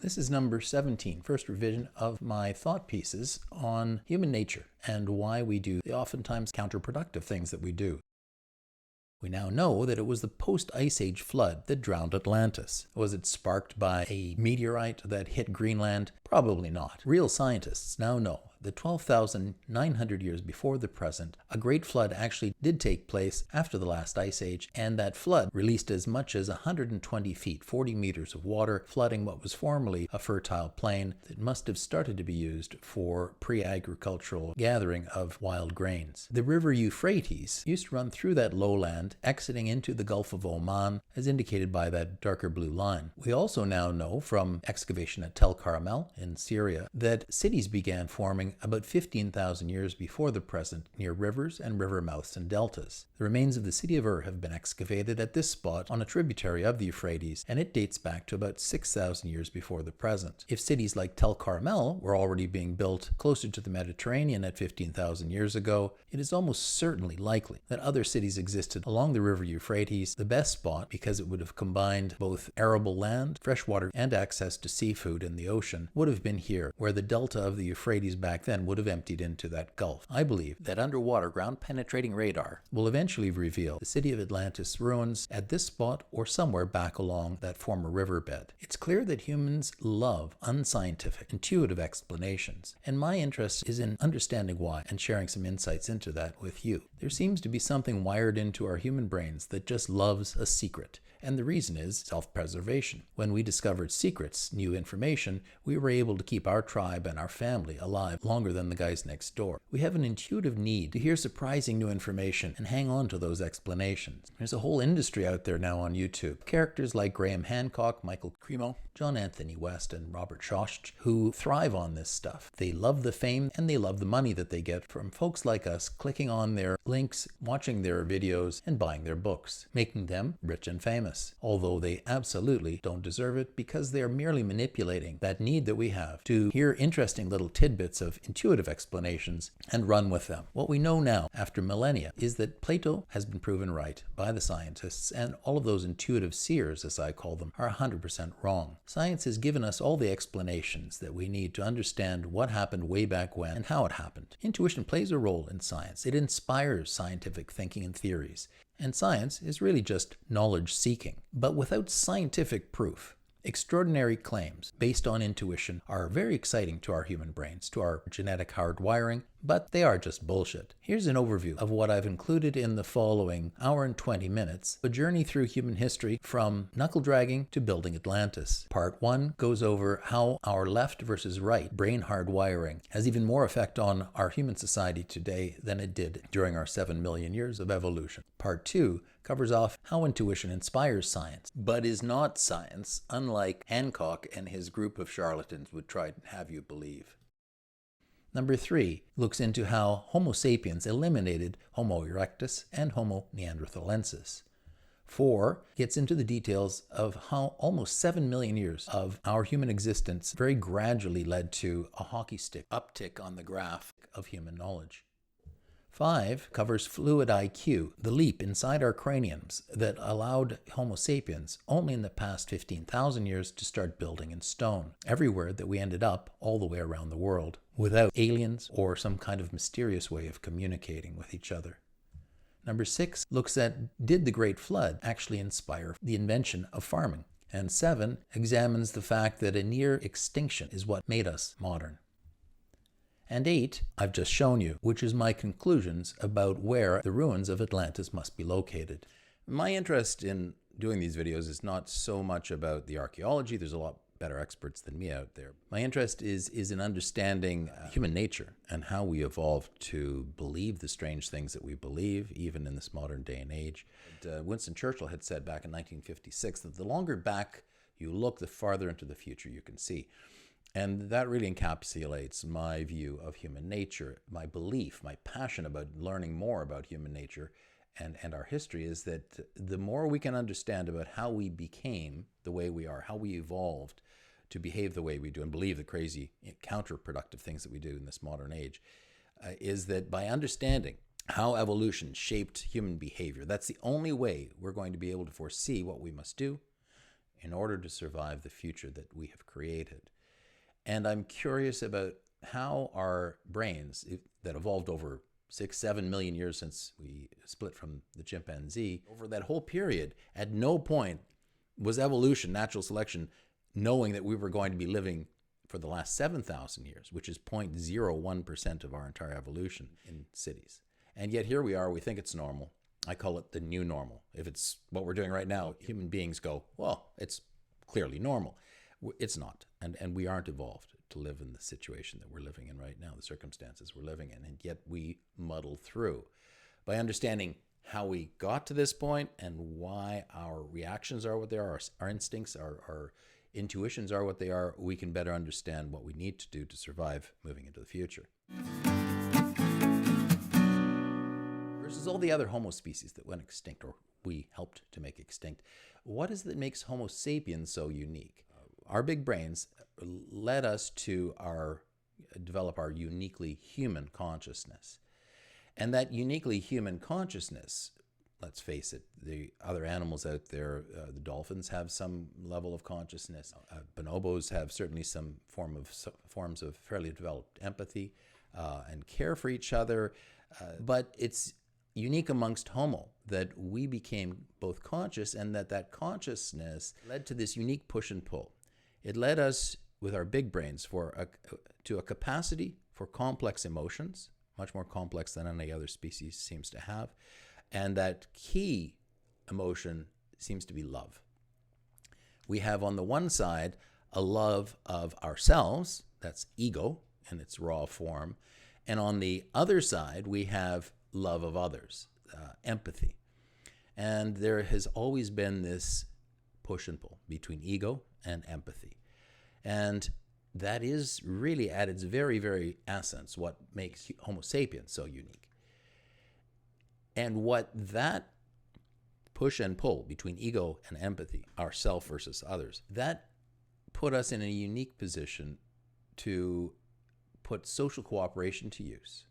This is number 17, first revision of my thought pieces on human nature and why we do the oftentimes counterproductive things that we do. We now know that it was the post-Ice Age flood that drowned Atlantis. Was it sparked by a meteorite that hit Greenland? Probably not. Real scientists now know that 12,900 years before the present, a great flood actually did take place after the last ice age, and that flood released as much as 120 feet, 40 meters of water, flooding what was formerly a fertile plain that must have started to be used for pre-agricultural gathering of wild grains. The river Euphrates used to run through that lowland, exiting into the Gulf of Oman, as indicated by that darker blue line. We also now know from excavation at Tel Carmel in Syria that cities began forming about 15,000 years before the present near rivers and river mouths and deltas. The remains of the city of Ur have been excavated at this spot on a tributary of the Euphrates, and it dates back to about 6,000 years before the present. If cities like Tel Carmel were already being built closer to the Mediterranean at 15,000 years ago, it is almost certainly likely that other cities existed along the river Euphrates, the best spot because it would have combined both arable land, freshwater, and access to seafood in the ocean, would have been here, where the delta of the Euphrates back then would have emptied into that gulf. I believe that underwater ground-penetrating radar will eventually reveal the city of Atlantis ruins at this spot or somewhere back along that former riverbed. It's clear that humans love unscientific, intuitive explanations, and my interest is in understanding why and sharing some insights into that with you. There seems to be something wired into our human brains that just loves a secret. And the reason is self-preservation. When we discovered secrets, new information, we were able to keep our tribe and our family alive longer than the guys next door. We have an intuitive need to hear surprising new information and hang on to those explanations. There's a whole industry out there now on YouTube. Characters like Graham Hancock, Michael Cremo, John Anthony West, and Robert Schoch, who thrive on this stuff. They love the fame and they love the money that they get from folks like us clicking on their links, watching their videos, and buying their books, making them rich and famous. Although they absolutely don't deserve it because they are merely manipulating that need that we have to hear interesting little tidbits of intuitive explanations and run with them. What we know now, after millennia, is that Plato has been proven right by the scientists, and all of those intuitive seers, as I call them, are 100% wrong. Science has given us all the explanations that we need to understand what happened way back when and how it happened. Intuition plays a role in science. It inspires scientific thinking and theories. And science is really just knowledge seeking. But without scientific proof, extraordinary claims based on intuition are very exciting to our human brains, to our genetic hardwiring, but they are just bullshit. Here's an overview of what I've included in the following hour and 20 minutes, a journey through human history from knuckle dragging to building Atlantis. Part 1 goes over how our left versus right brain hardwiring has even more effect on our human society today than it did during our 7 million years of evolution. Part 2 covers off how intuition inspires science, but is not science, unlike Hancock and his group of charlatans would try to have you believe. Number 3 looks into how Homo sapiens eliminated Homo erectus and Homo neanderthalensis. 4 gets into the details of how almost 7 million years of our human existence very gradually led to a hockey stick uptick on the graph of human knowledge. 5 covers fluid IQ, the leap inside our craniums that allowed Homo sapiens only in the past 15,000 years to start building in stone, everywhere that we ended up all the way around the world, without aliens or some kind of mysterious way of communicating with each other. Number 6 looks at, did the Great Flood actually inspire the invention of farming? And 7 examines the fact that a near extinction is what made us modern. And 8, I've just shown you, which is my conclusions about where the ruins of Atlantis must be located. My interest in doing these videos is not so much about the archaeology. There's a lot better experts than me out there. My interest is in understanding human nature and how we evolved to believe the strange things that we believe, even in this modern day and age. Winston Churchill had said back in 1956 that the longer back you look, the farther into the future you can see. And that really encapsulates my view of human nature, my belief, my passion about learning more about human nature and our history is that the more we can understand about how we became the way we are, how we evolved to behave the way we do and believe the crazy, counterproductive things that we do in this modern age, is that by understanding how evolution shaped human behavior, that's the only way we're going to be able to foresee what we must do in order to survive the future that we have created. And I'm curious about how our brains that evolved over 6-7 million years since we split from the chimpanzee, over that whole period, at no point was evolution, natural selection, knowing that we were going to be living for the last 7,000 years, which is 0.01% of our entire evolution in cities. And yet here we are, we think it's normal. I call it the new normal. If it's what we're doing right now, human beings go, well, it's clearly normal. It's not. And we aren't evolved to live in the situation that we're living in right now, the circumstances we're living in. And yet we muddle through. By understanding how we got to this point and why our reactions are what they are, our instincts, our intuitions are what they are, we can better understand what we need to do to survive moving into the future. Versus all the other Homo species that went extinct, or we helped to make extinct, what is it that makes Homo sapiens so unique? Our big brains led us to develop our uniquely human consciousness. And that uniquely human consciousness, let's face it, the other animals out there, the dolphins have some level of consciousness. Bonobos have certainly some forms of fairly developed empathy and care for each other. But it's unique amongst Homo that we became both conscious, and that consciousness led to this unique push and pull. It led us, with our big brains, to a capacity for complex emotions, much more complex than any other species seems to have. And that key emotion seems to be love. We have on the one side a love of ourselves, that's ego in its raw form. And on the other side, we have love of others, empathy. And there has always been this push and pull between ego and empathy. And that is really at its very, very essence what makes Homo sapiens so unique. And what that push and pull between ego and empathy, ourself versus others, that put us in a unique position to put social cooperation to use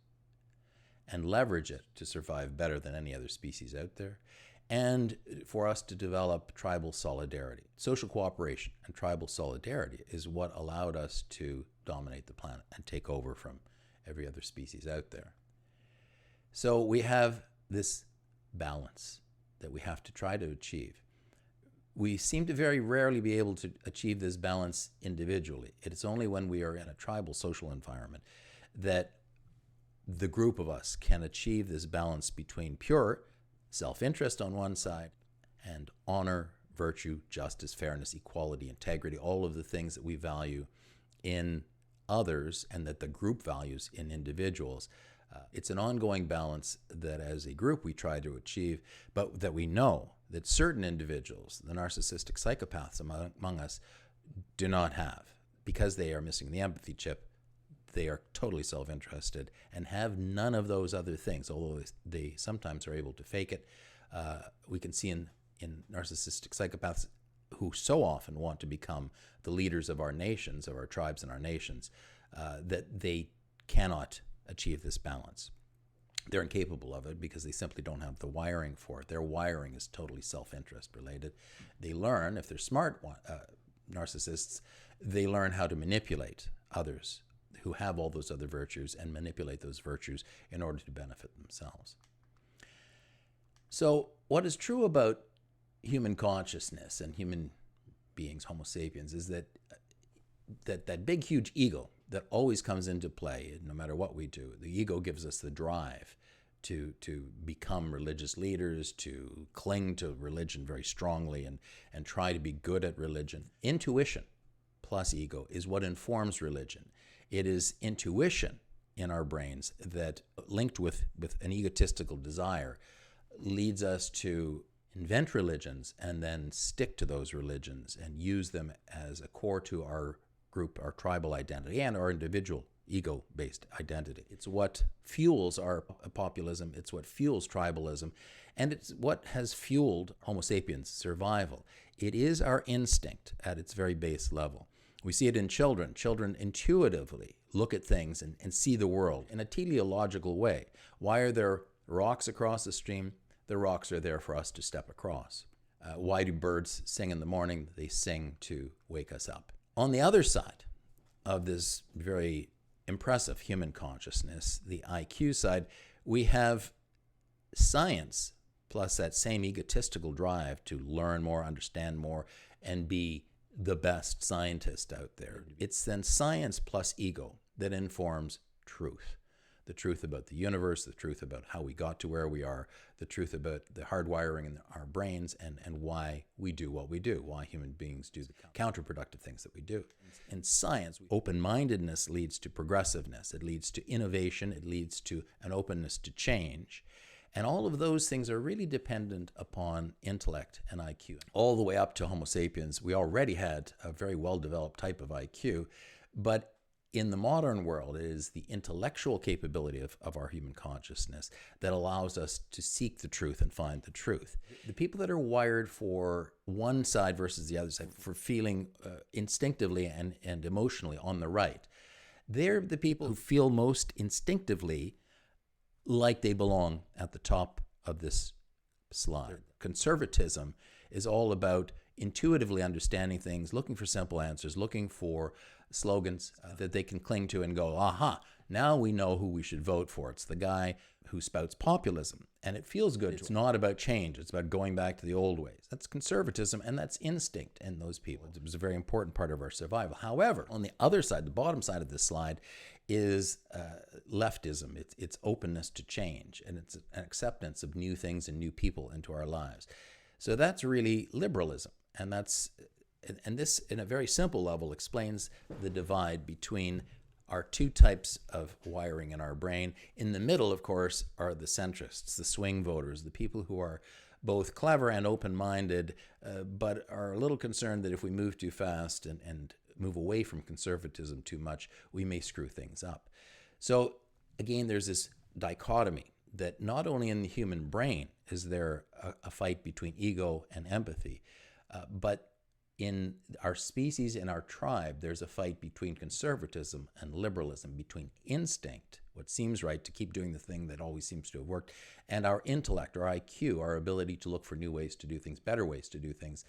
and leverage it to survive better than any other species out there, and for us to develop tribal solidarity. Social cooperation and tribal solidarity is what allowed us to dominate the planet and take over from every other species out there. So we have this balance that we have to try to achieve. We seem to very rarely be able to achieve this balance individually. It is only when we are in a tribal social environment that the group of us can achieve this balance between pure self-interest on one side and honor, virtue, justice, fairness, equality, integrity, all of the things that we value in others and that the group values in individuals. It's an ongoing balance that as a group we try to achieve, but that we know that certain individuals, the narcissistic psychopaths among us, do not have. Because they are missing the empathy chip, they are totally self-interested and have none of those other things, although they sometimes are able to fake it. We can see in narcissistic psychopaths who so often want to become the leaders of our nations, of our tribes and our nations, that they cannot achieve this balance. They're incapable of it because they simply don't have the wiring for it. Their wiring is totally self-interest related. They learn, if they're smart narcissists, they learn how to manipulate others who have all those other virtues and manipulate those virtues in order to benefit themselves. So what is true about human consciousness and human beings, Homo sapiens, is that big, huge ego that always comes into play no matter what we do. The ego gives us the drive to become religious leaders, to cling to religion very strongly and try to be good at religion. Intuition plus ego is what informs religion. It is intuition in our brains that, linked with an egotistical desire, leads us to invent religions and then stick to those religions and use them as a core to our group, our tribal identity, and our individual ego-based identity. It's what fuels our populism, it's what fuels tribalism, and it's what has fueled Homo sapiens' survival. It is our instinct at its very base level. We see it in children. Children intuitively look at things and see the world in a teleological way. Why are there rocks across the stream? The rocks are there for us to step across. Why do birds sing in the morning? They sing to wake us up. On the other side of this very impressive human consciousness, the IQ side, we have science plus that same egotistical drive to learn more, understand more, and be the best scientist out there. It's then science plus ego that informs truth. The truth about the universe, the truth about how we got to where we are, the truth about the hardwiring in our brains, and why we do what we do, why human beings do the counterproductive things that we do. In science, open-mindedness leads to progressiveness. It leads to innovation. It leads to an openness to change. And all of those things are really dependent upon intellect and IQ. All the way up to Homo sapiens, we already had a very well-developed type of IQ, but in the modern world, it is the intellectual capability of our human consciousness that allows us to seek the truth and find the truth. The people that are wired for one side versus the other side, for feeling instinctively and emotionally on the right, they're the people who feel most instinctively like they belong at the top of this slide. Conservatism is all about intuitively understanding things, looking for simple answers, looking for slogans that they can cling to and go, aha, now we know who we should vote for. It's the guy who spouts populism. And it feels good. It's not about change. It's about going back to the old ways. That's conservatism, and that's instinct in those people. It was a very important part of our survival. However, on the other side, the bottom side of this slide, is leftism. It's openness to change, and it's an acceptance of new things and new people into our lives. So that's really liberalism. And this, in a very simple level, explains the divide between our two types of wiring in our brain. In the middle, of course, are the centrists, the swing voters, the people who are both clever and open-minded, but are a little concerned that if we move too fast and move away from conservatism too much, we may screw things up. So again, there's this dichotomy that not only in the human brain is there a fight between ego and empathy, but in our species, in our tribe, there's a fight between conservatism and liberalism, between instinct, what seems right to keep doing the thing that always seems to have worked, and our intellect, our IQ, our ability to look for new ways to do things, better ways to do things,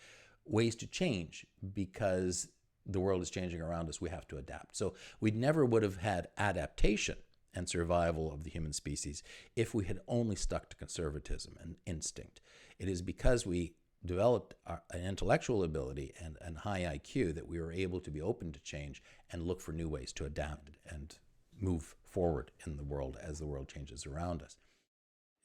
ways to change, because the world is changing around us. We have to adapt. So we never would have had adaptation and survival of the human species if we had only stuck to conservatism and instinct. It is because we developed an intellectual ability and high IQ that we were able to be open to change and look for new ways to adapt and move forward in the world as the world changes around us.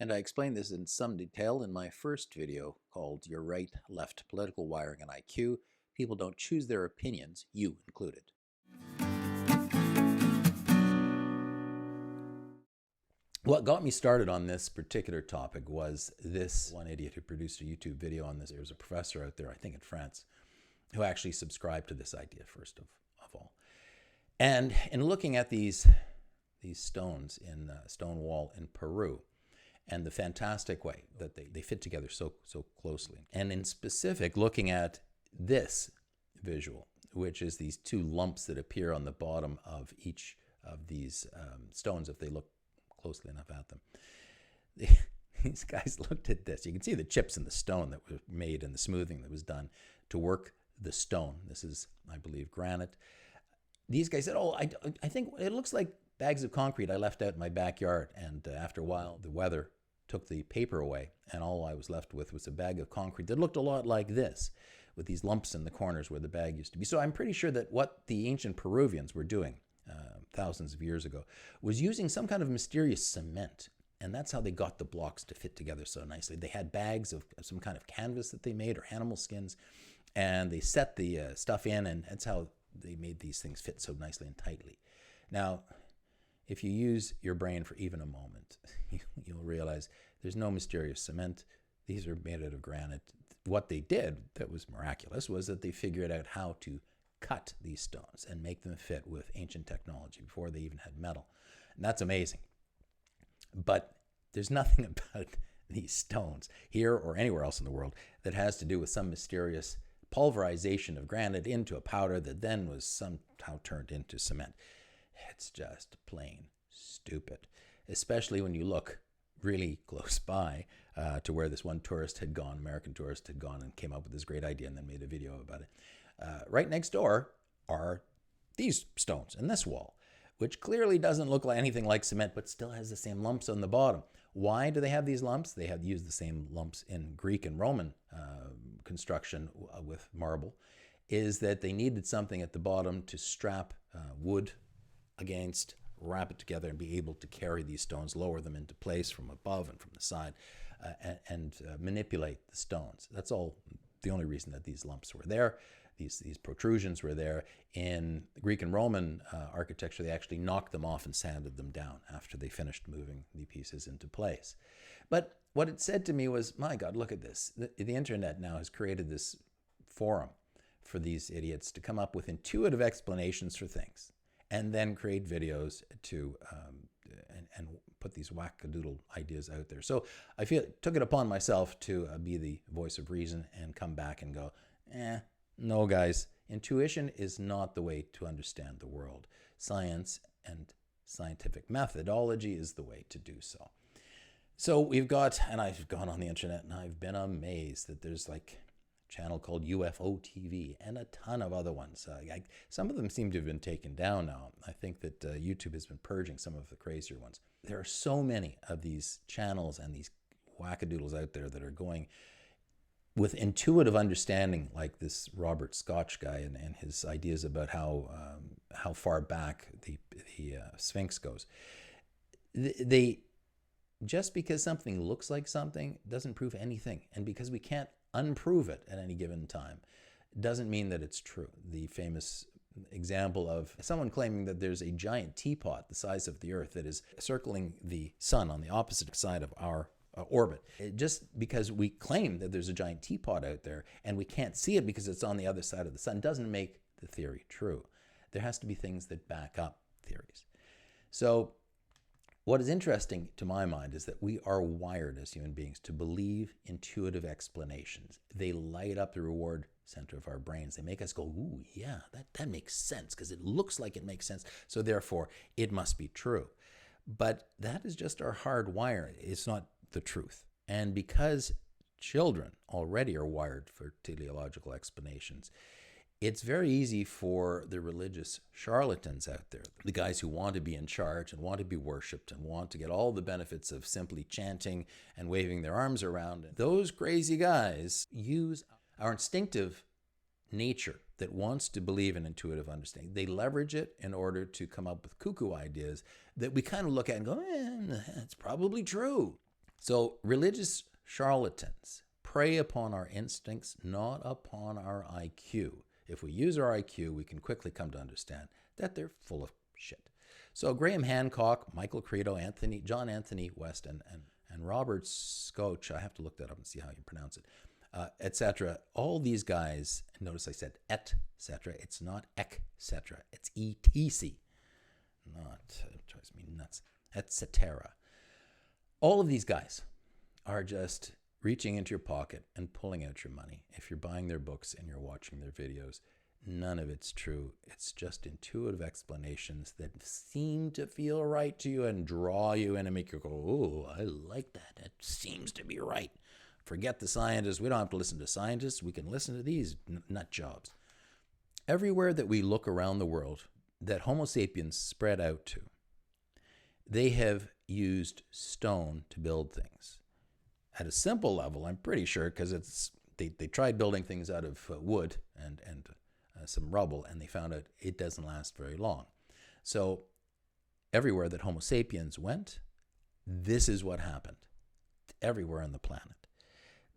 And I explained this in some detail in my first video called Your Right, Left, Political Wiring and IQ. People don't choose their opinions, you included. What got me started on this particular topic was this one idiot who produced a YouTube video on this. There was a professor out there, I think in France, who actually subscribed to this idea first of all. And in looking at these stones in stone wall in Peru, and the fantastic way that they fit together so closely, and in specific looking at this visual, which is these two lumps that appear on the bottom of each of these stones if they look closely enough at them. These guys looked at this. You can see the chips in the stone that were made and the smoothing that was done to work the stone. This is, I believe, granite. These guys said, oh, I think it looks like bags of concrete I left out in my backyard. And after a while, the weather took the paper away, and all I was left with was a bag of concrete that looked a lot like this, with these lumps in the corners where the bag used to be. So I'm pretty sure that what the ancient Peruvians were doing thousands of years ago was using some kind of mysterious cement, and that's how they got the blocks to fit together so nicely. They had bags of some kind of canvas that they made, or animal skins, and they set the stuff in, and that's how they made these things fit so nicely and tightly. Now, if you use your brain for even a moment, you'll realize there's no mysterious cement. These are made out of granite. What they did that was miraculous was that they figured out how to cut these stones and make them fit with ancient technology before they even had metal. And that's amazing. But there's nothing about these stones here or anywhere else in the world that has to do with some mysterious pulverization of granite into a powder that then was somehow turned into cement. It's just plain stupid, especially when you look really close by to where this one tourist had gone, American tourist had gone and came up with this great idea and then made a video about it. Right next door are these stones and this wall, which clearly doesn't look like anything like cement, but still has the same lumps on the bottom. Why do they have these lumps? They have used the same lumps in Greek and Roman construction with marble, is that they needed something at the bottom to strap wood against, wrap it together, and be able to carry these stones, lower them into place from above and from the side, and manipulate the stones. That's all. The only reason that these lumps were there, these protrusions were there. In Greek and Roman architecture, they actually knocked them off and sanded them down after they finished moving the pieces into place. But what it said to me was, my God, look at this. The internet now has created this forum for these idiots to come up with intuitive explanations for things, and then create videos to and put these wackadoodle ideas out there. So I took it upon myself to be the voice of reason and come back and go, no, guys, intuition is not the way to understand the world. Science and scientific methodology is the way to do so. So we've got, and I've gone on the internet and I've been amazed that there's like channel called UFO TV and a ton of other ones. Some of them seem to have been taken down now. I think that YouTube has been purging some of the crazier ones. There are so many of these channels and these wackadoodles out there that are going with intuitive understanding, like this Robert Schoch guy and his ideas about how far back the Sphinx goes. They just because something looks like something doesn't prove anything, and because we can't unprove it at any given time doesn't mean that it's true. The famous example of someone claiming that there's a giant teapot the size of the Earth that is circling the sun on the opposite side of our orbit. Just because we claim that there's a giant teapot out there and we can't see it because it's on the other side of the sun doesn't make the theory true. There has to be things that back up theories. So what is interesting to my mind is that we are wired as human beings to believe intuitive explanations. They light up the reward center of our brains. They make us go, ooh, yeah, that makes sense because it looks like it makes sense. So therefore, it must be true. But that is just our hard wire. It's not the truth. And because children already are wired for teleological explanations, it's very easy for the religious charlatans out there, the guys who want to be in charge and want to be worshipped and want to get all the benefits of simply chanting and waving their arms around. Those crazy guys use our instinctive nature that wants to believe in intuitive understanding. They leverage it in order to come up with cuckoo ideas that we kind of look at and go, that's probably true. So religious charlatans prey upon our instincts, not upon our IQ. If we use our IQ, we can quickly come to understand that they're full of shit. So Graham Hancock, Michael Cremo, John Anthony West, and Robert Schoch, I have to look that up and see how you pronounce it, etc. All these guys, notice I said etc. It's not etc. It's etc. It drives me nuts. Etc. All of these guys are just reaching into your pocket and pulling out your money. If you're buying their books and you're watching their videos, none of it's true. It's just intuitive explanations that seem to feel right to you and draw you in and make you go, oh, I like that. It seems to be right. Forget the scientists. We don't have to listen to scientists. We can listen to these nut jobs. Everywhere that we look around the world that Homo sapiens spread out to, they have used stone to build things. At a simple level, I'm pretty sure, because they tried building things out of wood and some rubble, and they found out it doesn't last very long. So everywhere that Homo sapiens went, this is what happened. Everywhere on the planet.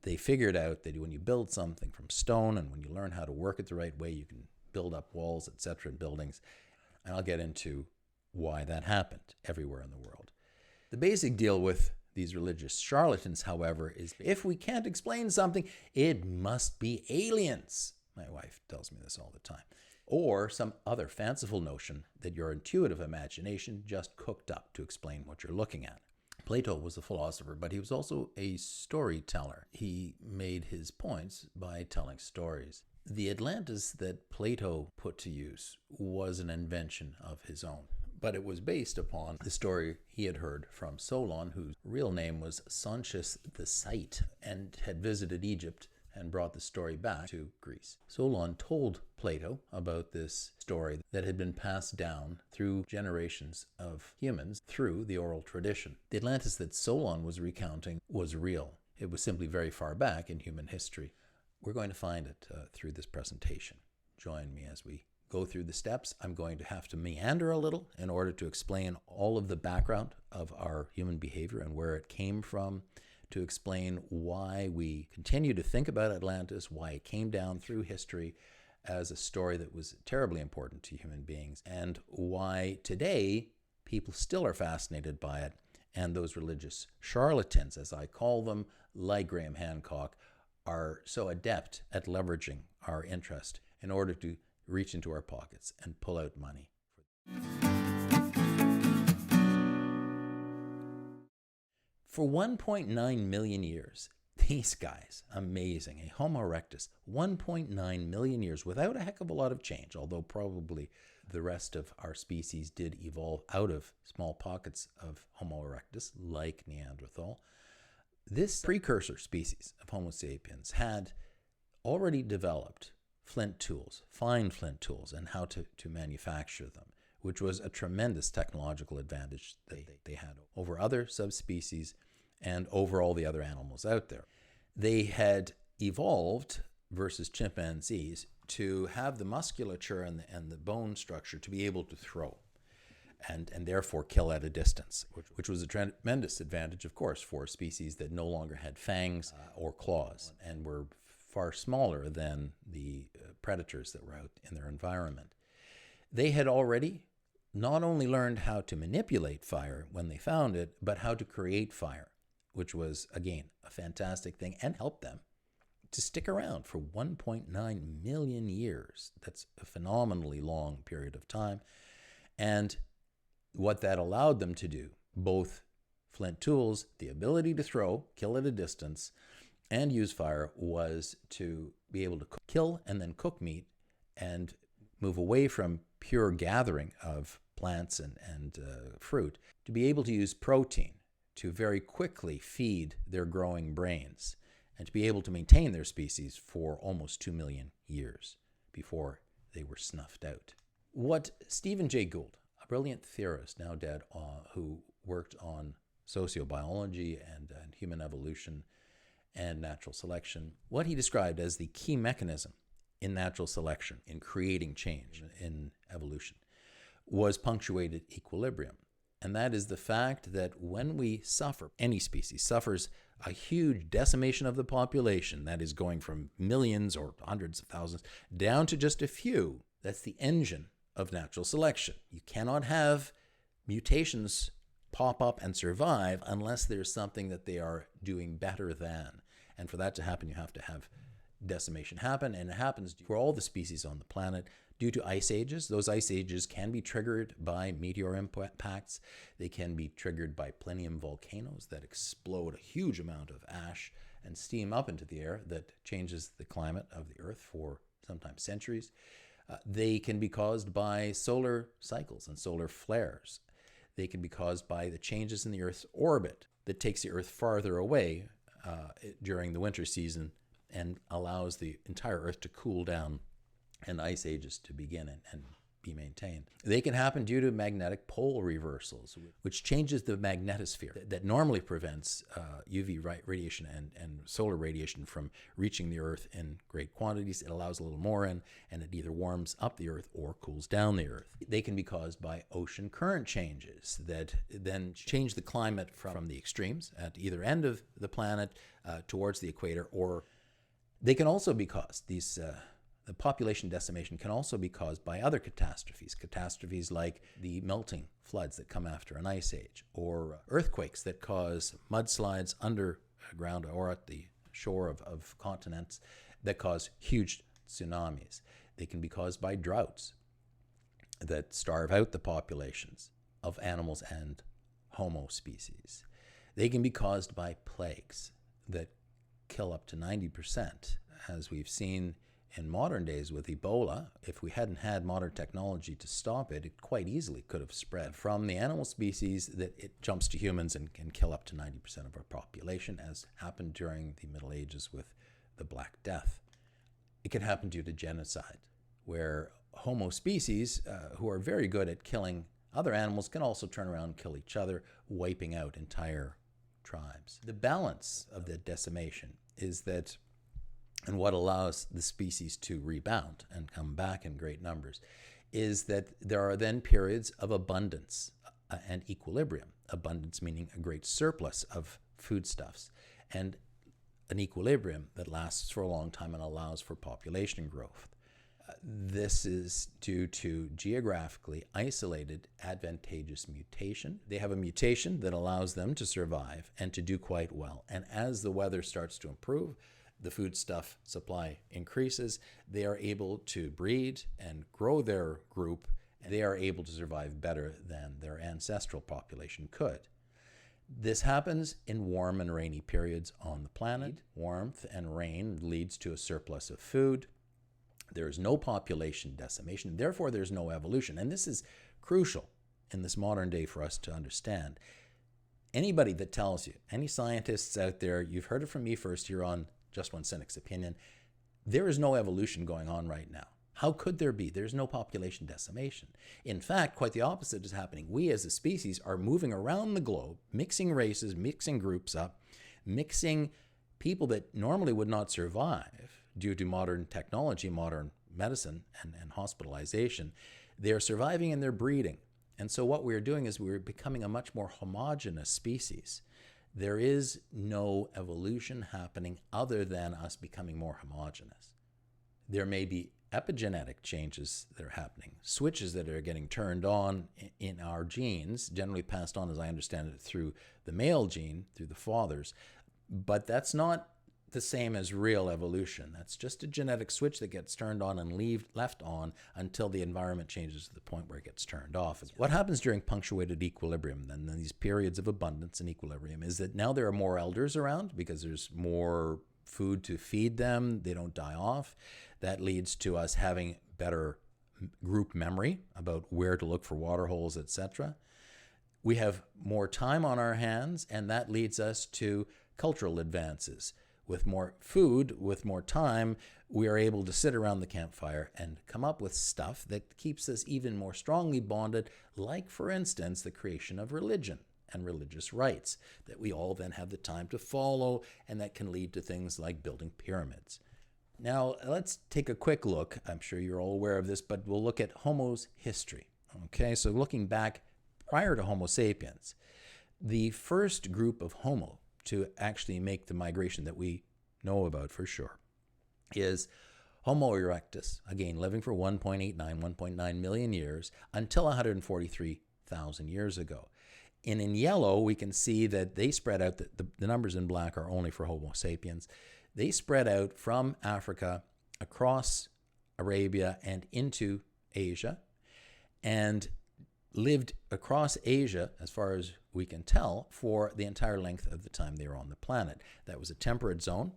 They figured out that when you build something from stone and when you learn how to work it the right way, you can build up walls, etc., and buildings. And I'll get into why that happened everywhere in the world. The basic deal with these religious charlatans, however, is if we can't explain something, it must be aliens. My wife tells me this all the time. Or some other fanciful notion that your intuitive imagination just cooked up to explain what you're looking at. Plato was a philosopher, but he was also a storyteller. He made his points by telling stories. The Atlantis that Plato put to use was an invention of his own. But it was based upon the story he had heard from Solon, whose real name was Sontius the Scythe, and had visited Egypt and brought the story back to Greece. Solon told Plato about this story that had been passed down through generations of humans through the oral tradition. The Atlantis that Solon was recounting was real. It was simply very far back in human history. We're going to find it through this presentation. Join me as we go through the steps. I'm going to have to meander a little in order to explain all of the background of our human behavior and where it came from, to explain why we continue to think about Atlantis, why it came down through history as a story that was terribly important to human beings, and why today people still are fascinated by it, and those religious charlatans, as I call them, like Graham Hancock, are so adept at leveraging our interest in order to reach into our pockets and pull out money. For 1.9 million years, these guys, amazing, a Homo erectus, 1.9 million years without a heck of a lot of change, although probably the rest of our species did evolve out of small pockets of Homo erectus, like Neanderthal. This precursor species of Homo sapiens had already developed flint tools, fine flint tools, and how to manufacture them, which was a tremendous technological advantage they had over other subspecies and over all the other animals out there. They had evolved, versus chimpanzees, to have the musculature and the bone structure to be able to throw and therefore kill at a distance, which was a tremendous advantage, of course, for species that no longer had fangs or claws and were far smaller than the predators that were out in their environment. They had already not only learned how to manipulate fire when they found it, but how to create fire, which was, again, a fantastic thing and helped them to stick around for 1.9 million years. That's a phenomenally long period of time. And what that allowed them to do, both flint tools, the ability to throw, kill at a distance, and use fire, was to be able to kill and then cook meat and move away from pure gathering of plants and fruit, to be able to use protein to very quickly feed their growing brains and to be able to maintain their species for almost 2 million years before they were snuffed out. What Stephen Jay Gould, a brilliant theorist now dead, who worked on sociobiology and human evolution and natural selection, what he described as the key mechanism in natural selection, in creating change in evolution, was punctuated equilibrium. And that is the fact that when we suffer, any species suffers a huge decimation of the population, that is going from millions or hundreds of thousands down to just a few, that's the engine of natural selection. You cannot have mutations pop up and survive unless there's something that they are doing better than. And for that to happen, you have to have decimation happen, and it happens for all the species on the planet due to ice ages. Those ice ages can be triggered by meteor impacts. They can be triggered by plinium volcanoes that explode a huge amount of ash and steam up into the air that changes the climate of the Earth for sometimes centuries. They can be caused by solar cycles and solar flares. They can be caused by the changes in the Earth's orbit that takes the Earth farther away during the winter season and allows the entire Earth to cool down and ice ages to begin and be maintained. They can happen due to magnetic pole reversals, which changes the magnetosphere that normally prevents UV radiation and solar radiation from reaching the Earth in great quantities. It allows a little more in, and it either warms up the Earth or cools down the Earth. They can be caused by ocean current changes that then change the climate from the extremes at either end of the planet towards the equator, or they can also be caused, the population decimation can also be caused by other catastrophes like the melting floods that come after an ice age, or earthquakes that cause mudslides underground or at the shore of continents that cause huge tsunamis. They can be caused by droughts that starve out the populations of animals and Homo species. They can be caused by plagues that kill up to 90%, as we've seen in modern days with Ebola, if we hadn't had modern technology to stop it, it quite easily could have spread from the animal species that it jumps to humans and can kill up to 90% of our population, as happened during the Middle Ages with the Black Death. It can happen due to genocide, where homo species, who are very good at killing other animals, can also turn around and kill each other, wiping out entire tribes. The balance of the decimation is that, and what allows the species to rebound and come back in great numbers, is that there are then periods of abundance and equilibrium. Abundance meaning a great surplus of foodstuffs, and an equilibrium that lasts for a long time and allows for population growth. This is due to geographically isolated advantageous mutation. They have a mutation that allows them to survive and to do quite well. And as the weather starts to improve, the foodstuff supply increases, they are able to breed and grow their group, and they are able to survive better than their ancestral population could. This happens in warm and rainy periods on the planet. Warmth and rain leads to a surplus of food. There is no population decimation, therefore there's no evolution. And this is crucial in this modern day for us to understand. Anybody that tells you, any scientists out there, you've heard it from me first here on Just One Cynic's Opinion, there is no evolution going on right now. How could there be? There's no population decimation. In fact, quite the opposite is happening. We as a species are moving around the globe, mixing races, mixing groups up, mixing people that normally would not survive due to modern technology, modern medicine, and hospitalization. They're surviving and they're breeding. And so what we're doing is we're becoming a much more homogeneous species. There is no evolution happening other than us becoming more homogeneous. There may be epigenetic changes that are happening, switches that are getting turned on in our genes, generally passed on, as I understand it, through the male gene, through the fathers. But that's not the same as real evolution. That's just a genetic switch that gets turned on and left on until the environment changes to the point where it gets turned off. What happens during punctuated equilibrium, then, in these periods of abundance and equilibrium, is that now there are more elders around because there's more food to feed them. They don't die off. That leads to us having better group memory about where to look for water holes, etc. We have more time on our hands, and that leads us to cultural advances. With more food, with more time, we are able to sit around the campfire and come up with stuff that keeps us even more strongly bonded, like, for instance, the creation of religion and religious rites that we all then have the time to follow, and that can lead to things like building pyramids. Now, let's take a quick look. I'm sure you're all aware of this, but we'll look at Homo's history. Okay, so looking back prior to Homo sapiens, the first group of Homo to actually make the migration that we know about for sure is Homo erectus, again, living for 1.9 million years until 143,000 years ago. And in yellow, we can see that they spread out, the numbers in black are only for Homo sapiens. They spread out from Africa across Arabia and into Asia, and lived across Asia, as far as we can tell, for the entire length of the time they were on the planet. That was a temperate zone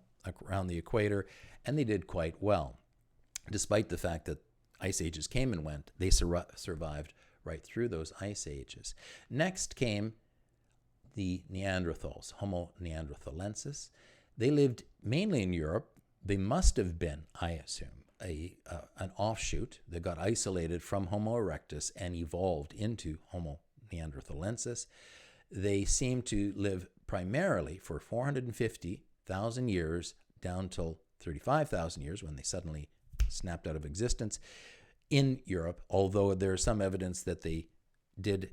around the equator, and they did quite well. Despite the fact that ice ages came and went, they survived right through those ice ages. Next came the Neanderthals, Homo neanderthalensis. They lived mainly in Europe. They must have been, I assume, an offshoot that got isolated from Homo erectus and evolved into Homo neanderthalensis. They seem to live primarily for 450,000 years down till 35,000 years when they suddenly snapped out of existence in Europe, although there's some evidence that they did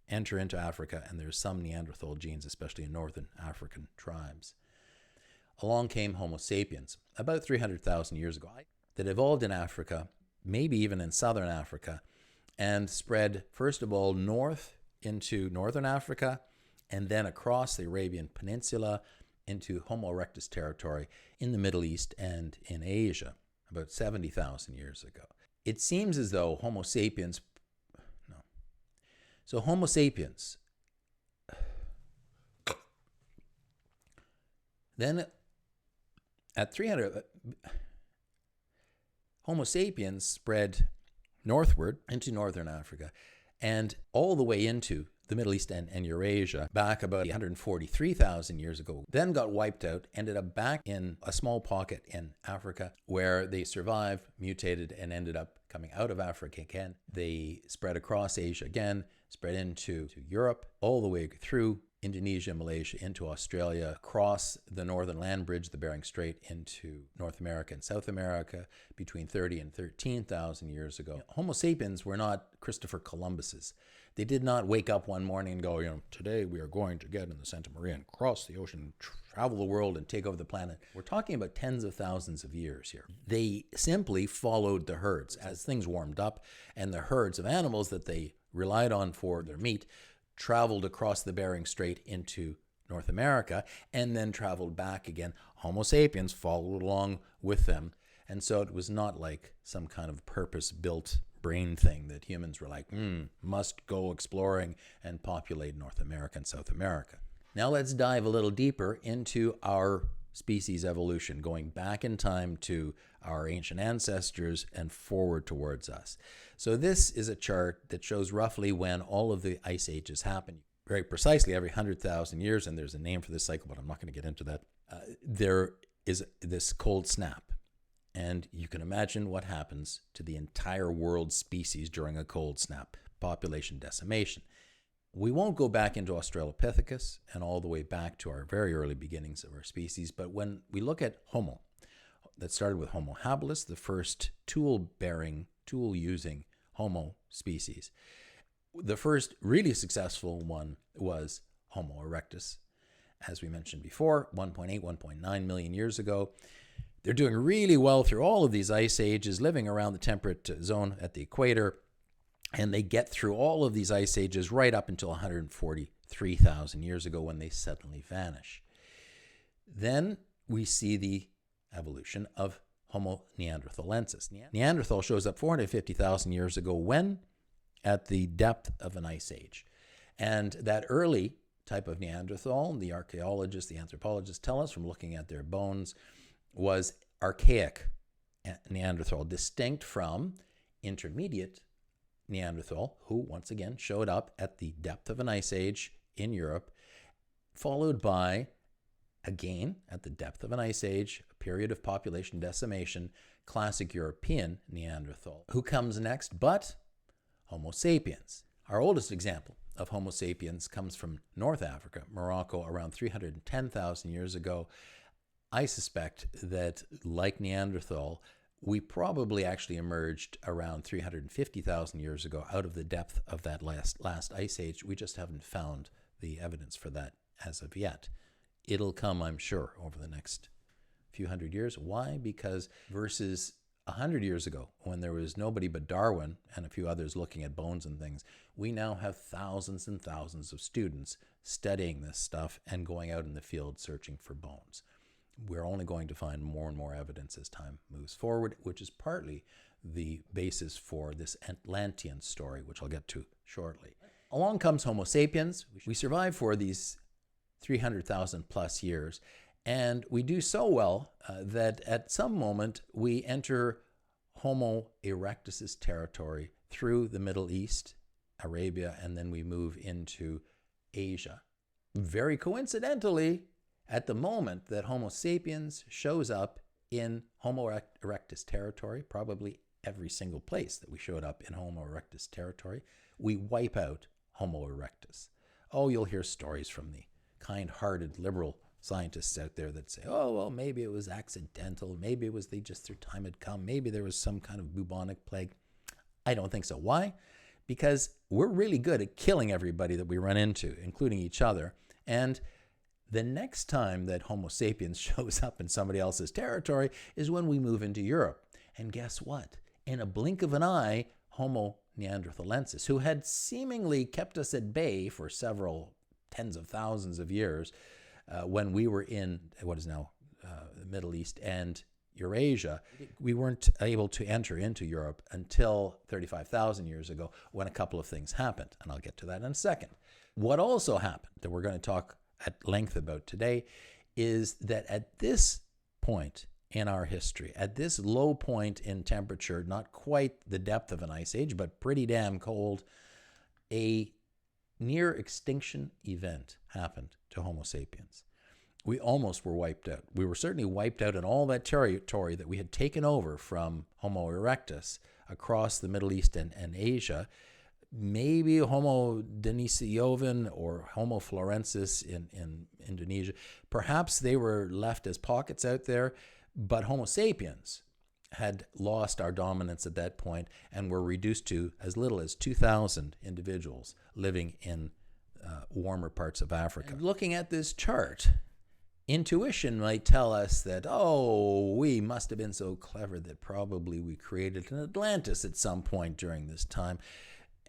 enter into Africa, and there's some Neanderthal genes, especially in northern African tribes. Along came Homo sapiens about 300,000 years ago that evolved in Africa, maybe even in southern Africa, and spread first of all north into northern Africa, and then across the Arabian Peninsula into Homo erectus territory in the Middle East and in Asia about 70,000 years ago. It seems as though Homo sapiens, Homo sapiens, then at 300, Homo sapiens spread northward into northern Africa and all the way into the Middle East and Eurasia back about 143,000 years ago, then got wiped out, ended up back in a small pocket in Africa where they survived, mutated, and ended up coming out of Africa again. They spread across Asia again, spread into Europe, all the way through Indonesia, Malaysia, into Australia, across the northern land bridge, the Bering Strait, into North America and South America between 30 and 13,000 years ago. Homo sapiens were not Christopher Columbuses. They did not wake up one morning and go, today we are going to get in the Santa Maria and cross the ocean, travel the world and take over the planet. We're talking about tens of thousands of years here. They simply followed the herds as things warmed up, and the herds of animals that they relied on for their meat traveled across the Bering Strait into North America and then traveled back again. Homo sapiens followed along with them. And so it was not like some kind of purpose-built brain thing that humans were like, must go exploring and populate North America and South America. Now let's dive a little deeper into our species evolution, going back in time to our ancient ancestors and forward towards us. So this is a chart that shows roughly when all of the ice ages happen. Very precisely every 100,000 years, and there's a name for this cycle, but I'm not going to get into that. There is this cold snap. And you can imagine what happens to the entire world species during a cold snap, population decimation. We won't go back into Australopithecus and all the way back to our very early beginnings of our species, but when we look at Homo, that started with Homo habilis, the first tool-bearing, tool-using Homo species. The first really successful one was Homo erectus, as we mentioned before, 1.8, 1.9 million years ago. They're doing really well through all of these ice ages, living around the temperate zone at the equator, and they get through all of these ice ages right up until 143,000 years ago when they suddenly vanish. Then we see the evolution of Homo neanderthalensis. Neanderthal shows up 450,000 years ago when at the depth of an ice age. And that early type of Neanderthal, the archeologists, the anthropologists tell us from looking at their bones, was archaic Neanderthal, distinct from intermediate Neanderthal, who once again showed up at the depth of an ice age in Europe, followed by, again, at the depth of an ice age, a period of population decimation, classic European Neanderthal. Who comes next but Homo sapiens? Our oldest example of Homo sapiens comes from North Africa, Morocco, around 310,000 years ago. I suspect that, like Neanderthal, we probably actually emerged around 350,000 years ago out of the depth of that last ice age. We just haven't found the evidence for that as of yet. It'll come, I'm sure, over the next few hundred years. Why? Because versus 100 years ago, when there was nobody but Darwin and a few others looking at bones and things, we now have thousands and thousands of students studying this stuff and going out in the field searching for bones. We're only going to find more and more evidence as time moves forward, which is partly the basis for this Atlantean story, which I'll get to shortly. Along comes Homo sapiens. We survive for these 300,000 plus years, and we do so well that at some moment we enter Homo erectus's territory through the Middle East, Arabia, and then we move into Asia. Very coincidentally, at the moment that Homo sapiens shows up in Homo erectus territory, probably every single place that we showed up in Homo erectus territory, we wipe out Homo erectus. Oh, you'll hear stories from the kind-hearted liberal scientists out there that say, oh, well, maybe it was accidental. Maybe it was just their time had come. Maybe there was some kind of bubonic plague. I don't think so. Why? Because we're really good at killing everybody that we run into, including each other. And the next time that Homo sapiens shows up in somebody else's territory is when we move into Europe. And guess what? In a blink of an eye, Homo neanderthalensis, who had seemingly kept us at bay for several tens of thousands of years when we were in what is now the Middle East and Eurasia, we weren't able to enter into Europe until 35,000 years ago when a couple of things happened. And I'll get to that in a second. What also happened that we're going to talk at length about today is that at this point in our history. At this low point in temperature, not quite the depth of an ice age, but pretty damn cold, a near-extinction event happened to Homo sapiens. We almost were wiped out. We were certainly wiped out in all that territory that we had taken over from Homo erectus across the Middle East and Asia. Maybe Homo denisovan or Homo florensis in Indonesia. Perhaps they were left as pockets out there, but Homo sapiens had lost our dominance at that point and were reduced to as little as 2,000 individuals living in warmer parts of Africa. And looking at this chart, intuition might tell us that, oh, we must have been so clever that probably we created an Atlantis at some point during this time.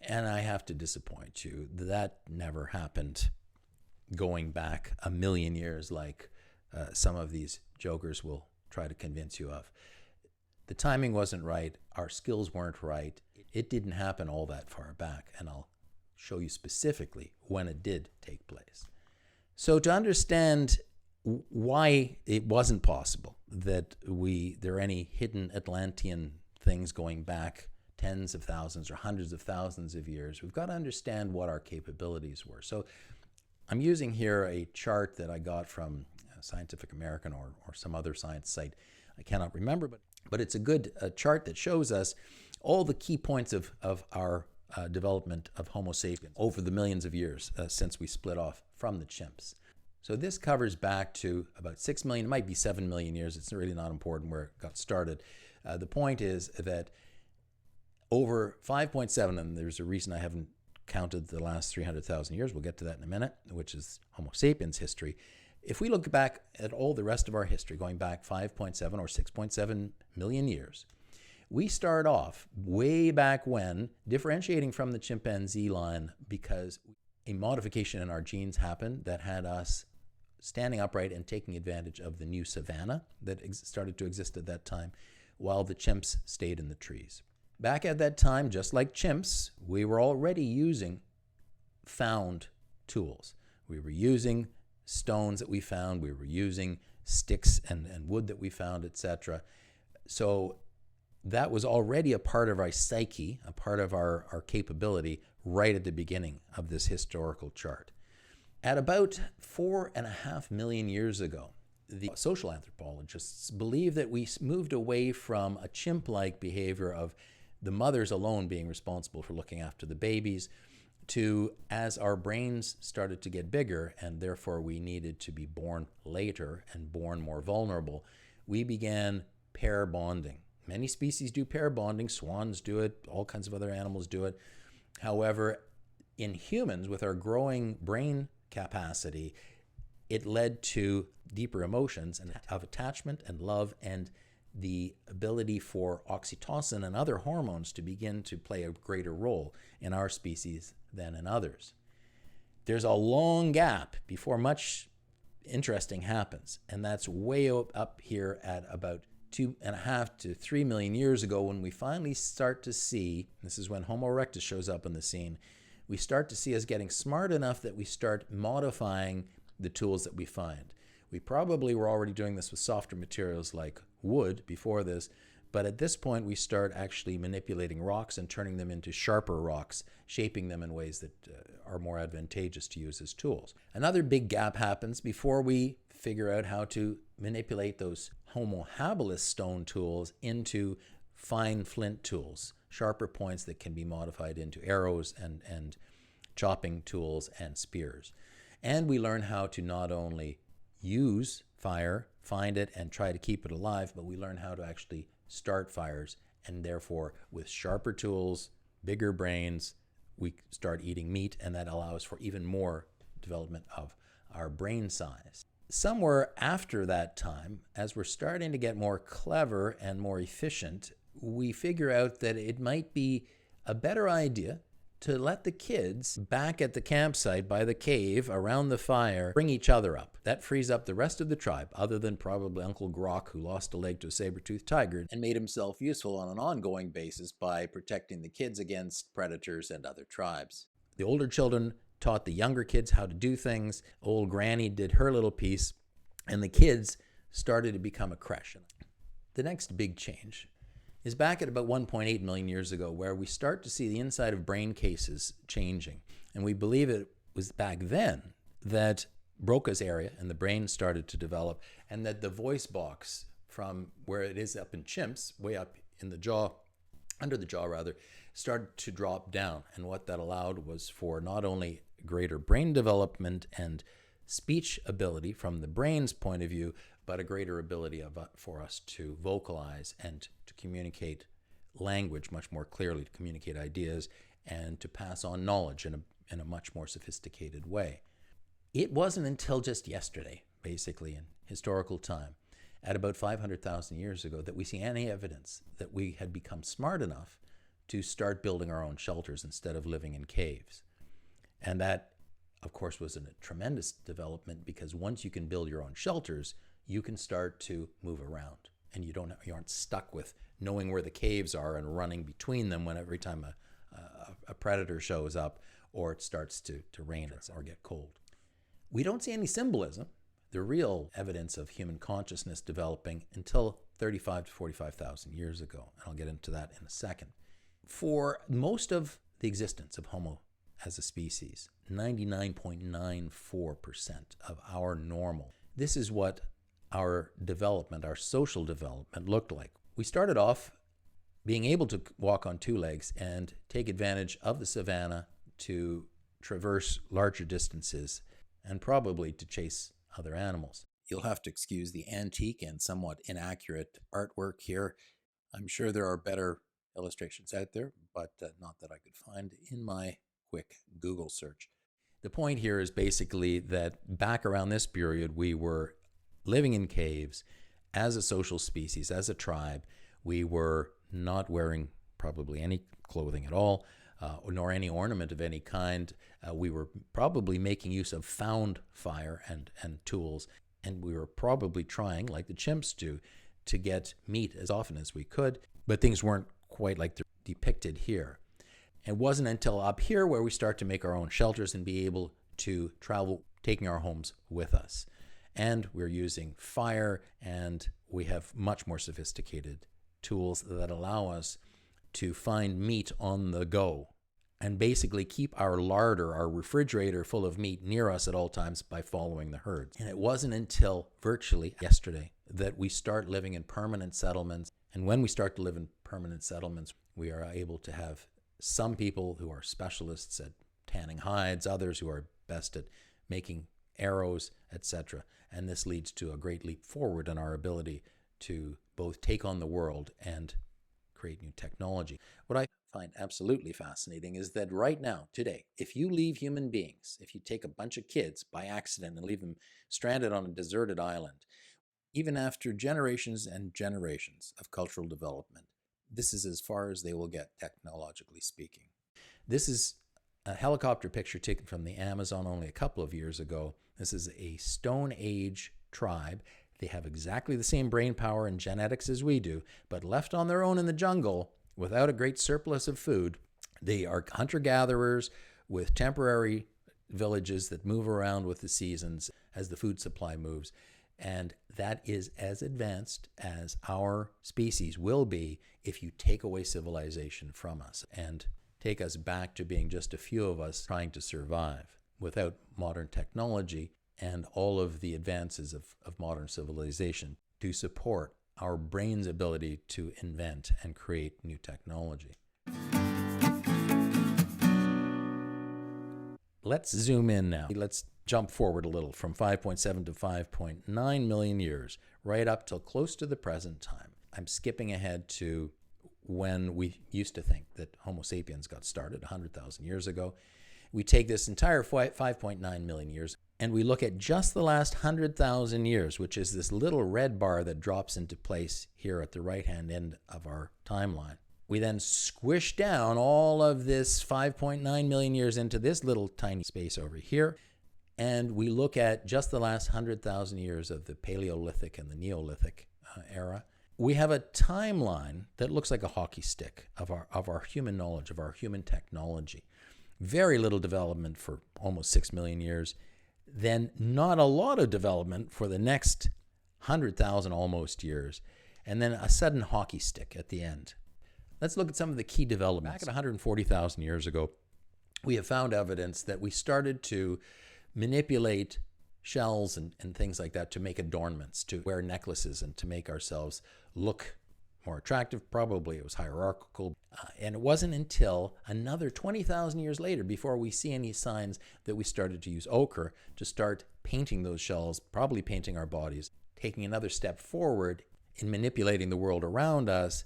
And I have to disappoint you. That never happened going back 1 million years like some of these jokers will try to convince you of. The timing wasn't right. Our skills weren't right. It didn't happen all that far back. And I'll show you specifically when it did take place. So to understand why it wasn't possible that there are any hidden Atlantean things going back tens of thousands or hundreds of thousands of years, we've got to understand what our capabilities were. So I'm using here a chart that I got from Scientific American or some other science site. I cannot remember, but it's a good chart that shows us all the key points of our development of Homo sapiens over the millions of years since we split off from the chimps. So this covers back to about 6 million, it might be 7 million years. It's really not important where it got started. The point is that over 5.7, and there's a reason I haven't counted the last 300,000 years, we'll get to that in a minute, which is Homo sapiens history. If we look back at all the rest of our history, going back 5.7 or 6.7 million years, we start off way back when, differentiating from the chimpanzee line because a modification in our genes happened that had us standing upright and taking advantage of the new savanna that started to exist at that time, while the chimps stayed in the trees. Back at that time, just like chimps, we were already using found tools. We were using stones that we found, we were using sticks and wood that we found, etc. So that was already a part of our psyche, a part of our capability right at the beginning of this historical chart. At about 4.5 million years ago, the social anthropologists believe that we moved away from a chimp-like behavior of the mothers alone being responsible for looking after the babies to, as our brains started to get bigger and therefore we needed to be born later and born more vulnerable, we began pair bonding. Many species do pair bonding, swans do it, all kinds of other animals do it. However, in humans, with our growing brain capacity, it led to deeper emotions and of attachment and love and the ability for oxytocin and other hormones to begin to play a greater role in our species than in others. There's a long gap before much interesting happens, and that's way up here at about 2.5 to 3 million years ago when we finally start to see, this is when Homo erectus shows up in the scene, we start to see us getting smart enough that we start modifying the tools that we find. We probably were already doing this with softer materials like wood before this, but at this point we start actually manipulating rocks and turning them into sharper rocks, shaping them in ways that are more advantageous to use as tools. Another big gap happens before we figure out how to manipulate those Homo habilis stone tools into fine flint tools, sharper points that can be modified into arrows and chopping tools and spears. And we learn how to not only use fire, find it, and try to keep it alive, but we learn how to actually start fires, and therefore with sharper tools, bigger brains, we start eating meat, and that allows for even more development of our brain size. Somewhere after that time, as we're starting to get more clever and more efficient, we figure out that it might be a better idea to let the kids back at the campsite by the cave around the fire bring each other up. That frees up the rest of the tribe, other than probably Uncle Grok, who lost a leg to a saber-toothed tiger and made himself useful on an ongoing basis by protecting the kids against predators and other tribes. The older children taught the younger kids how to do things. Old Granny did her little piece, and the kids started to become a creche. The next big change is back at about 1.8 million years ago, where we start to see the inside of brain cases changing. And we believe it was back then that Broca's area and the brain started to develop, and that the voice box from where it is up in chimps, way up in the jaw, under the jaw rather, started to drop down. And what that allowed was for not only greater brain development and speech ability from the brain's point of view, but a greater ability for us to vocalize and to communicate language much more clearly, to communicate ideas, and to pass on knowledge in a much more sophisticated way. It wasn't until just yesterday, basically in historical time, at about 500,000 years ago, that we see any evidence that we had become smart enough to start building our own shelters instead of living in caves. And that, of course, was a tremendous development, because once you can build your own shelters, you can start to move around, and you aren't stuck with knowing where the caves are and running between them when every time a predator shows up or it starts to rain or get cold. We don't see any symbolism, the real evidence of human consciousness developing, until 35 to 45,000 years ago. And I'll get into that in a second. For most of the existence of Homo as a species, 99.94% of our normal, this is what our development, our social development looked like. We started off being able to walk on two legs and take advantage of the savanna to traverse larger distances and probably to chase other animals. You'll have to excuse the antique and somewhat inaccurate artwork here. I'm sure there are better illustrations out there, but not that I could find in my quick Google search. The point here is basically that back around this period, we were living in caves as a social species, as a tribe. We were not wearing probably any clothing at all, nor any ornament of any kind. We were probably making use of found fire and tools, and we were probably trying, like the chimps do, to get meat as often as we could, but things weren't quite like they're depicted here. It wasn't until up here where we start to make our own shelters and be able to travel, taking our homes with us. And we're using fire, and we have much more sophisticated tools that allow us to find meat on the go and basically keep our larder, our refrigerator full of meat near us at all times by following the herds. And it wasn't until virtually yesterday that we start living in permanent settlements. And when we start to live in permanent settlements, we are able to have some people who are specialists at tanning hides, others who are best at making arrows, etc. And this leads to a great leap forward in our ability to both take on the world and create new technology. What I find absolutely fascinating is that right now, today, if you leave human beings, if you take a bunch of kids by accident and leave them stranded on a deserted island, even after generations and generations of cultural development, this is as far as they will get, technologically speaking. This is a helicopter picture taken from the Amazon only a couple of years ago. This is a Stone Age tribe. They have exactly the same brain power and genetics as we do, but left on their own in the jungle without a great surplus of food. They are hunter-gatherers with temporary villages that move around with the seasons as the food supply moves. And that is as advanced as our species will be if you take away civilization from us and take us back to being just a few of us trying to survive without modern technology and all of the advances of modern civilization to support our brain's ability to invent and create new technology. Let's zoom in now. Let's jump forward a little from 5.7 to 5.9 million years, right up till close to the present time. I'm skipping ahead to when we used to think that Homo sapiens got started 100,000 years ago. We take this entire 5.9 million years and we look at just the last 100,000 years, which is this little red bar that drops into place here at the right-hand end of our timeline. We then squish down all of this 5.9 million years into this little tiny space over here, and we look at just the last 100,000 years of the Paleolithic and the Neolithic era. We have a timeline that looks like a hockey stick of our human knowledge, of our human technology. Very little development for almost 6 million years. Then not a lot of development for the next 100,000 almost years. and then a sudden hockey stick at the end. Let's look at some of the key developments. Back at 140,000 years ago, we have found evidence that we started to manipulate shells and things like that to make adornments, to wear necklaces and to make ourselves look more attractive. Probably it was hierarchical. And it wasn't until another 20,000 years later, before we see any signs, that we started to use ochre to start painting those shells, probably painting our bodies, taking another step forward in manipulating the world around us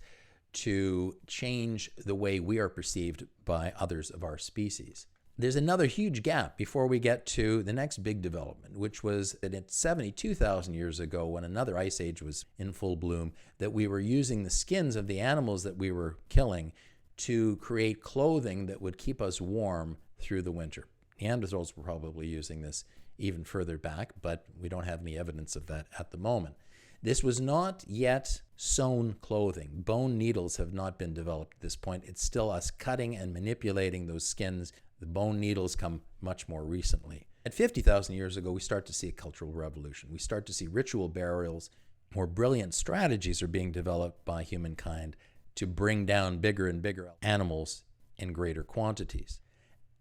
to change the way we are perceived by others of our species. There's another huge gap before we get to the next big development, which was that at 72,000 years ago, when another ice age was in full bloom, that we were using the skins of the animals that we were killing to create clothing that would keep us warm through the winter. Neanderthals were probably using this even further back, but we don't have any evidence of that at the moment. This was not yet sewn clothing. Bone needles have not been developed at this point. It's still us cutting and manipulating those skins. The bone needles come much more recently. At 50,000 years ago, we start to see a cultural revolution. We start to see ritual burials. More brilliant strategies are being developed by humankind to bring down bigger and bigger animals in greater quantities.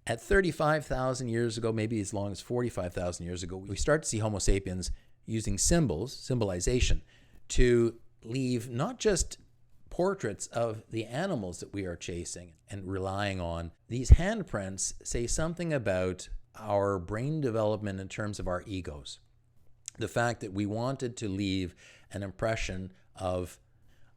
At 35,000 years ago, maybe as long as 45,000 years ago, we start to see Homo sapiens using symbolization, to leave not just portraits of the animals that we are chasing and relying on. These handprints say something about our brain development in terms of our egos. The fact that we wanted to leave an impression of,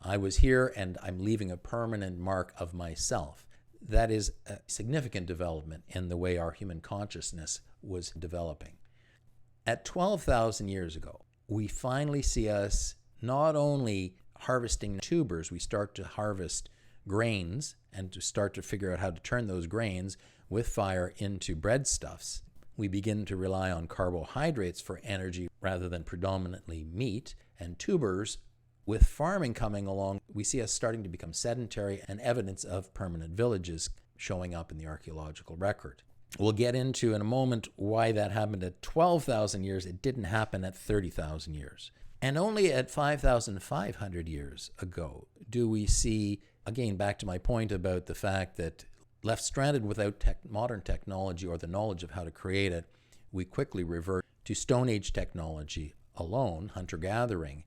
I was here and I'm leaving a permanent mark of myself. That is a significant development in the way our human consciousness was developing. At 12,000 years ago, we finally see us not only harvesting tubers, we start to harvest grains and to start to figure out how to turn those grains with fire into breadstuffs. We begin to rely on carbohydrates for energy rather than predominantly meat and tubers. With farming coming along, we see us starting to become sedentary, and evidence of permanent villages showing up in the archaeological record. We'll get into in a moment why that happened at 12,000 years. It didn't happen at 30,000 years. And only at 5,500 years ago do we see, again, back to my point about the fact that left stranded without modern technology or the knowledge of how to create it, we quickly revert to Stone Age technology alone, hunter-gathering.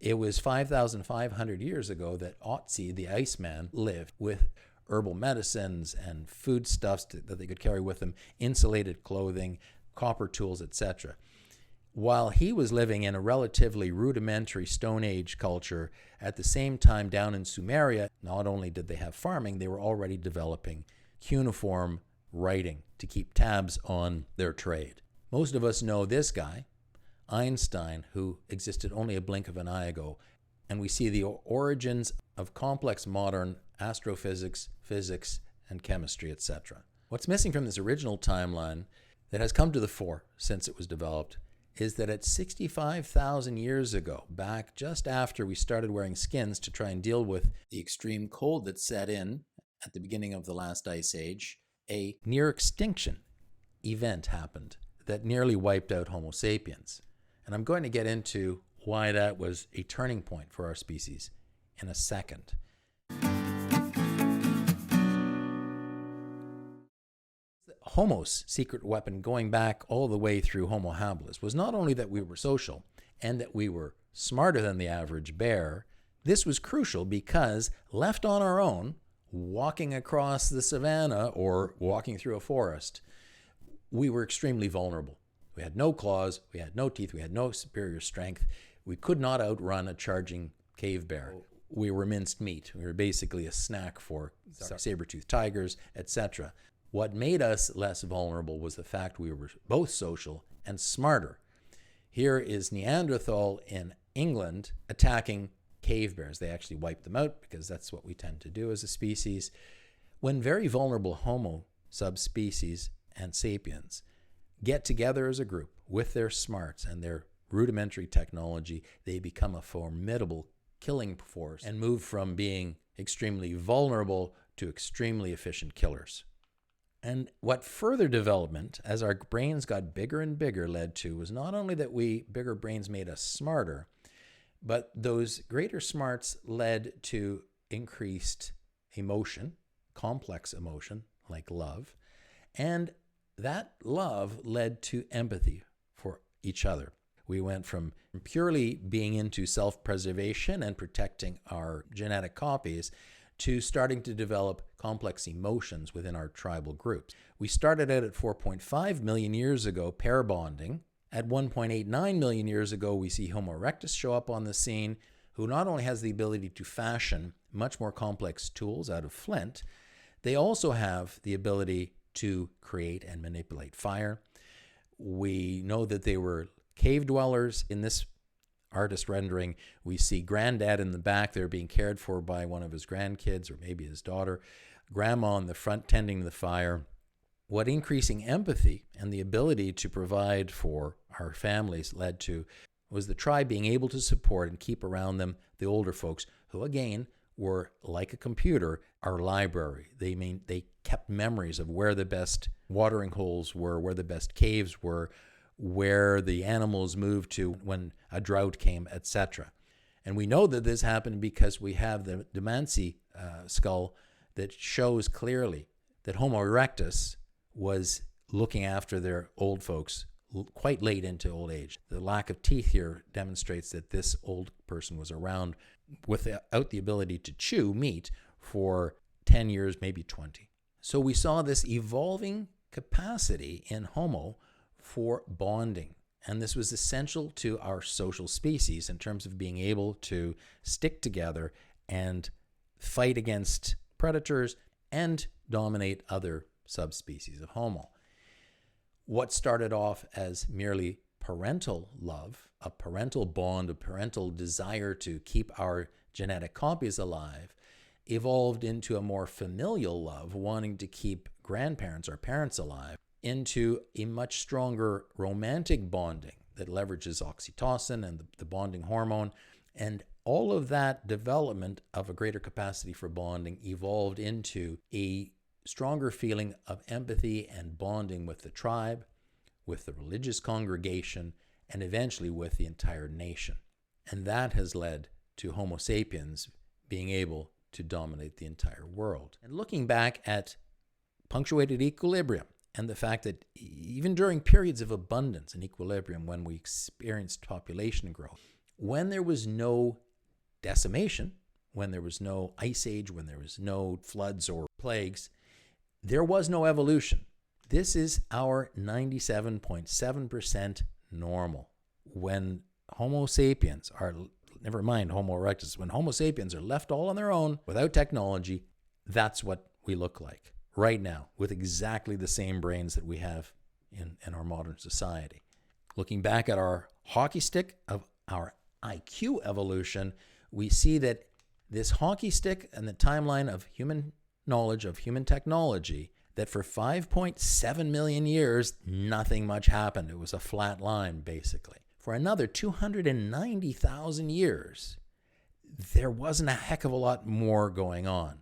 It was 5,500 years ago that Otzi, the Iceman, lived with herbal medicines and foodstuffs that they could carry with them, insulated clothing, copper tools, etc. While he was living in a relatively rudimentary Stone Age culture, at the same time down in Sumeria, not only did they have farming, they were already developing cuneiform writing to keep tabs on their trade. Most of us know this guy, Einstein, who existed only a blink of an eye ago, and we see the origins of complex modern astrophysics, physics, and chemistry, etc. What's missing from this original timeline that has come to the fore since it was developed is that at 65,000 years ago, back just after we started wearing skins to try and deal with the extreme cold that set in at the beginning of the last ice age, a near-extinction event happened that nearly wiped out Homo sapiens. And I'm going to get into why that was a turning point for our species in a second. Homo's secret weapon, going back all the way through Homo habilis, was not only that we were social and that we were smarter than the average bear. This was crucial because left on our own, walking across the savannah or walking through a forest, we were extremely vulnerable. We had no claws, we had no teeth, we had no superior strength. We could not outrun a charging cave bear. We were minced meat. We were basically a snack for saber-toothed tigers, etc. What made us less vulnerable was the fact we were both social and smarter. Here is Neanderthal in England attacking cave bears. They actually wiped them out because that's what we tend to do as a species. When very vulnerable Homo subspecies and sapiens get together as a group with their smarts and their rudimentary technology, they become a formidable killing force and move from being extremely vulnerable to extremely efficient killers. And what further development, as our brains got bigger and bigger, led to was not only that bigger brains made us smarter, But those greater smarts led to increased emotion, complex emotion like love, and that love led to empathy for each other. We went from purely being into self-preservation and protecting our genetic copies to starting to develop complex emotions within our tribal groups. We started out at 4.5 million years ago, pair bonding. At 1.89 million years ago, we see Homo erectus show up on the scene, who not only has the ability to fashion much more complex tools out of flint, they also have the ability to create and manipulate fire. We know that they were cave dwellers. In this artist rendering, we see granddad in the back there being cared for by one of his grandkids or maybe his daughter, grandma in the front tending the fire. What increasing empathy and the ability to provide for our families led to was the tribe being able to support and keep around them the older folks who, again, were like a computer, our library. They kept memories of where the best watering holes were, where the best caves were, where the animals moved to when a drought came, etc. And we know that this happened because we have the Debunking skull that shows clearly that Homo erectus was looking after their old folks quite late into old age. The lack of teeth here demonstrates that this old person was around without the ability to chew meat for 10 years, maybe 20. So we saw this evolving capacity in Homo for bonding. And this was essential to our social species in terms of being able to stick together and fight against predators and dominate other subspecies of Homo. What started off as merely parental love, a parental bond, a parental desire to keep our genetic copies alive, evolved into a more familial love, wanting to keep grandparents or parents alive, into a much stronger romantic bonding that leverages oxytocin and the bonding hormone. And all of that development of a greater capacity for bonding evolved into a stronger feeling of empathy and bonding with the tribe, with the religious congregation, and eventually with the entire nation. And that has led to Homo sapiens being able to dominate the entire world. And looking back at punctuated equilibrium and the fact that even during periods of abundance and equilibrium, when we experienced population growth, when there was no decimation, when there was no ice age, when there was no floods or plagues, there was no evolution. This is our 97.7% normal. When Homo sapiens are, never mind Homo erectus, when Homo sapiens are left all on their own without technology, that's what we look like right now, with exactly the same brains that we have in our modern society. Looking back at our hockey stick of our IQ evolution, we see that this hockey stick and the timeline of human knowledge, of human technology, that for 5.7 million years, nothing much happened. It was a flat line, basically. For another 290,000 years, there wasn't a heck of a lot more going on.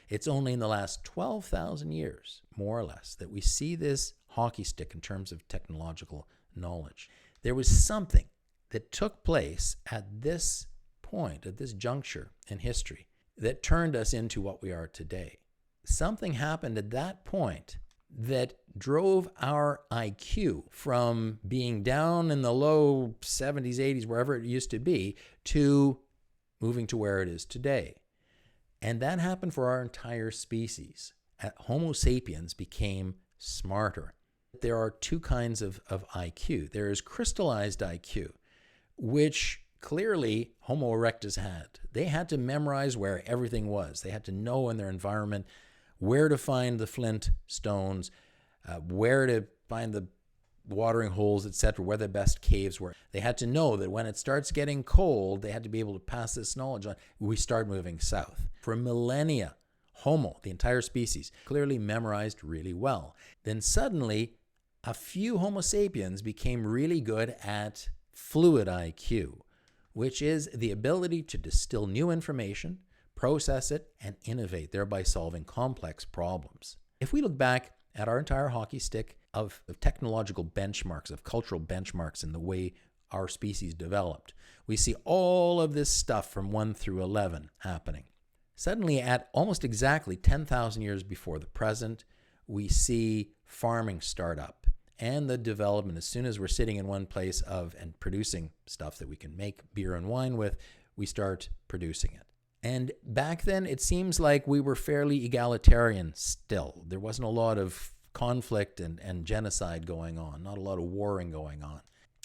It's only in the last 12,000 years, more or less, that we see this hockey stick in terms of technological knowledge. There was something that took place at this point, at this juncture in history, that turned us into what we are today. Something happened at that point that drove our IQ from being down in the low 70s, 80s, wherever it used to be, to moving to where it is today. And that happened for our entire species. Homo sapiens became smarter. There are two kinds of IQ. There is crystallized IQ, which clearly Homo erectus had. They had to memorize where everything was. They had to know in their environment where to find the flint stones, where to find the watering holes, etc., where the best caves were. They had to know that when it starts getting cold, they had to be able to pass this knowledge on. We start moving south. For millennia, Homo, the entire species, clearly memorized really well. Then suddenly, a few Homo sapiens became really good at fluid IQ, which is the ability to distill new information, process it, and innovate, thereby solving complex problems. If we look back at our entire hockey stick of technological benchmarks, of cultural benchmarks in the way our species developed. We see all of this stuff from 1 through 11 happening. Suddenly, at almost exactly 10,000 years before the present, we see farming start up and the development. As soon as we're sitting in one place and producing stuff that we can make beer and wine with, we start producing it. And back then, it seems like we were fairly egalitarian still. There wasn't a lot of conflict and genocide going on, not a lot of warring going on.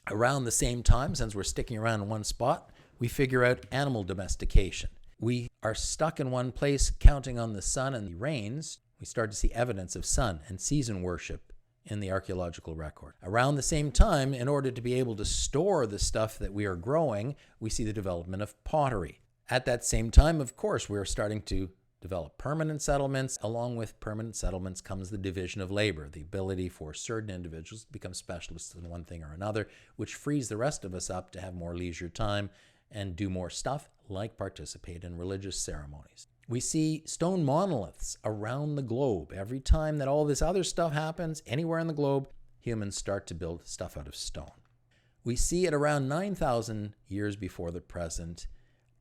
Around the same time, since we're sticking around in one spot, we figure out animal domestication. We are stuck in one place counting on the sun and the rains. We start to see evidence of sun and season worship in the archaeological record. Around the same time, in order to be able to store the stuff that we are growing, we see the development of pottery. At that same time, of course, we're starting to develop permanent settlements. Along with permanent settlements comes the division of labor, the ability for certain individuals to become specialists in one thing or another, which frees the rest of us up to have more leisure time and do more stuff, like participate in religious ceremonies. We see stone monoliths around the globe. Every time that all this other stuff happens, anywhere in the globe, humans start to build stuff out of stone. We see at around 9,000 years before the present,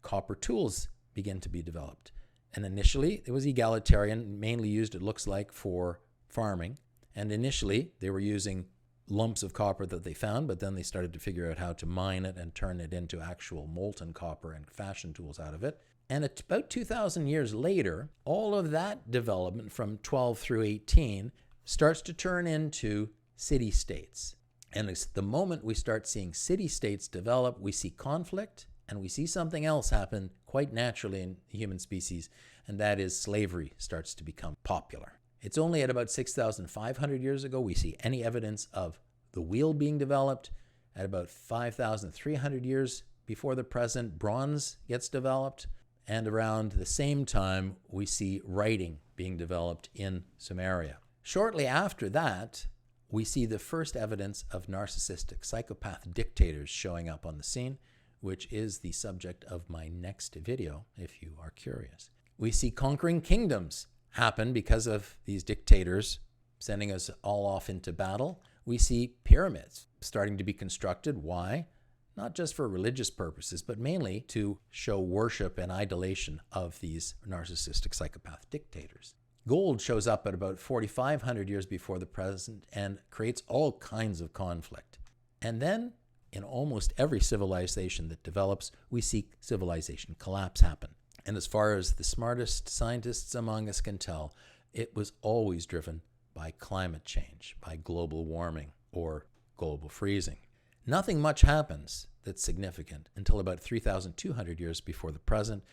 copper tools begin to be developed. And initially, it was egalitarian, mainly used, it looks like, for farming. And initially, they were using lumps of copper that they found, but then they started to figure out how to mine it and turn it into actual molten copper and fashion tools out of it. And at about 2,000 years later, all of that development from 12 through 18 starts to turn into city-states. And it's the moment we start seeing city-states develop, we see conflict, and we see something else happen quite naturally in the human species, and that is slavery starts to become popular. It's only at about 6,500 years ago we see any evidence of the wheel being developed. At about 5,300 years before the present, bronze gets developed. And around the same time, we see writing being developed in Sumeria. Shortly after that, we see the first evidence of narcissistic psychopath dictators showing up on the scene, which is the subject of my next video, if you are curious. We see conquering kingdoms happen because of these dictators sending us all off into battle. We see pyramids starting to be constructed. Why? Not just for religious purposes, but mainly to show worship and idolation of these narcissistic psychopath dictators. Gold shows up at about 4,500 years before the present and creates all kinds of conflict. And then, in almost every civilization that develops, we see civilization collapse happen. And as far as the smartest scientists among us can tell, it was always driven by climate change, by global warming or global freezing. Nothing much happens that's significant until about 3,200 years before the present,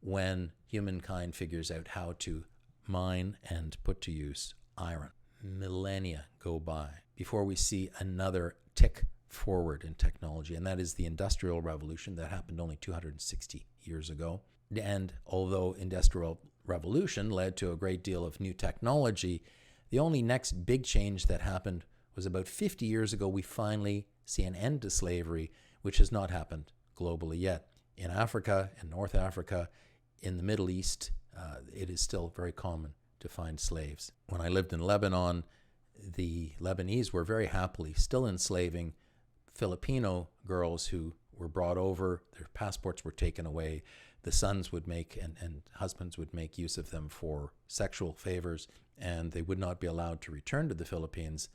when humankind figures out how to mine and put to use iron. Millennia go by before we see another tick forward in technology, and that is the Industrial Revolution that happened only 260 years ago. And although Industrial Revolution led to a great deal of new technology, the only next big change that happened was about 50 years ago. We finally see an end to slavery, which has not happened globally yet. In Africa, in North Africa, in the Middle East, it is still very common to find slaves. When I lived in Lebanon, the Lebanese were very happily still enslaving Filipino girls who were brought over. Their passports were taken away. The sons would make and husbands would make use of them for sexual favors, and they would not be allowed to return to the Philippines,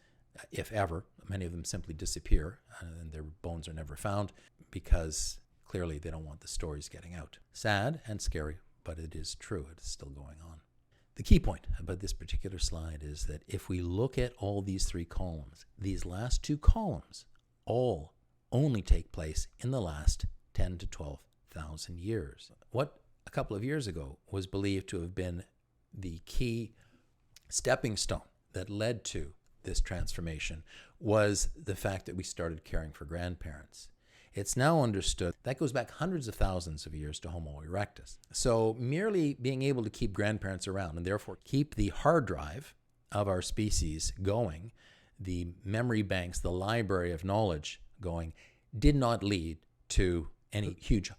if ever. Many of them simply disappear, and their bones are never found because clearly they don't want the stories getting out. Sad and scary, but it is true. It is still going on. The key point about this particular slide is that if we look at all these three columns, these last two columns all only take place in the last 10 to 12,000 years. What a couple of years ago was believed to have been the key stepping stone that led to this transformation was the fact that we started caring for grandparents. It's now understood that goes back hundreds of thousands of years to Homo erectus. So merely being able to keep grandparents around and therefore keep the hard drive of our species going, the memory banks, the library of knowledge going, did not lead to any huge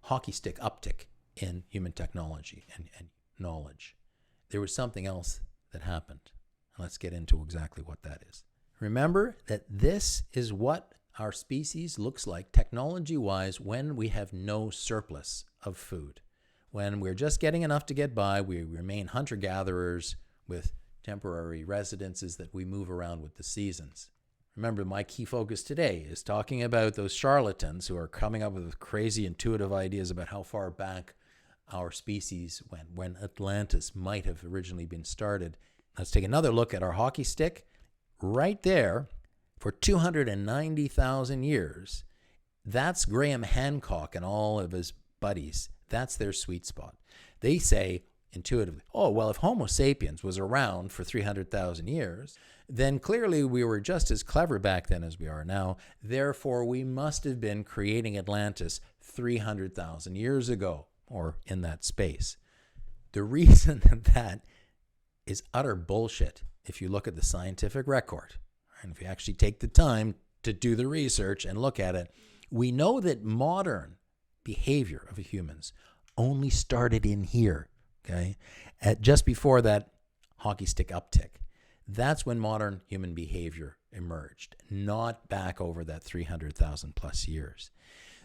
hockey stick uptick in human technology and knowledge. There was something else that happened. Let's get into exactly what that is. Remember that this is what our species looks like technology-wise when we have no surplus of food. When we're just getting enough to get by, we remain hunter-gatherers with temporary residences that we move around with the seasons. Remember, my key focus today is talking about those charlatans who are coming up with crazy intuitive ideas about how far back our species went, when Atlantis might have originally been started. Let's take another look at our hockey stick. Right there, for 290,000 years, that's Graham Hancock and all of his buddies. That's their sweet spot. They say intuitively, oh, well, if Homo sapiens was around for 300,000 years, then clearly we were just as clever back then as we are now. Therefore, we must have been creating Atlantis 300,000 years ago, or in that space. The reason that is utter bullshit, if you look at the scientific record, and if you actually take the time to do the research and look at it, we know that modern behavior of humans only started in here, okay? Just before that hockey stick uptick. That's when modern human behavior emerged, not back over that 300,000 plus years.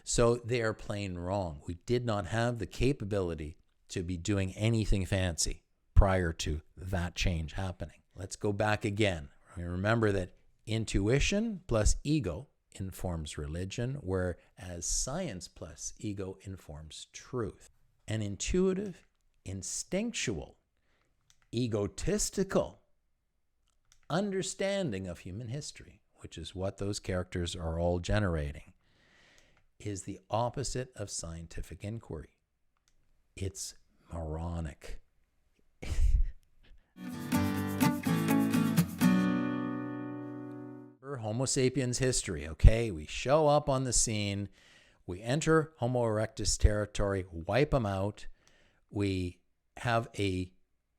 So they are plain wrong. We did not have the capability to be doing anything fancy prior to that change happening. Let's go back again. Remember that intuition plus ego informs religion, whereas science plus ego informs truth. An intuitive, instinctual, egotistical understanding of human history, which is what those characters are all generating, is the opposite of scientific inquiry. It's moronic. Homo sapiens history, okay? We show up on the scene, we enter Homo erectus territory, wipe them out. We have a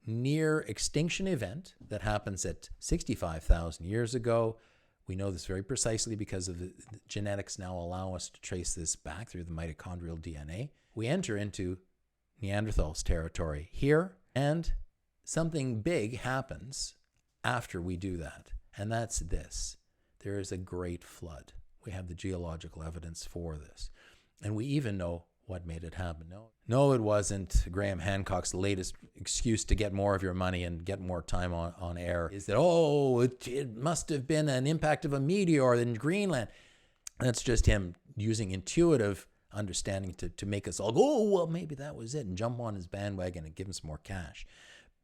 near-extinction event that happens at 65,000 years ago. We know this very precisely because of the genetics now allow us to trace this back through the mitochondrial DNA. We enter into Neanderthals territory here, and something big happens after we do that, and that's this. There is a great flood. We have the geological evidence for this. And we even know what made it happen. No, it wasn't Graham Hancock's latest excuse to get more of your money and get more time on air. Is that, it must have been an impact of a meteor in Greenland. That's just him using intuitive understanding to make us all go, oh, well, maybe that was it, and jump on his bandwagon and give him some more cash.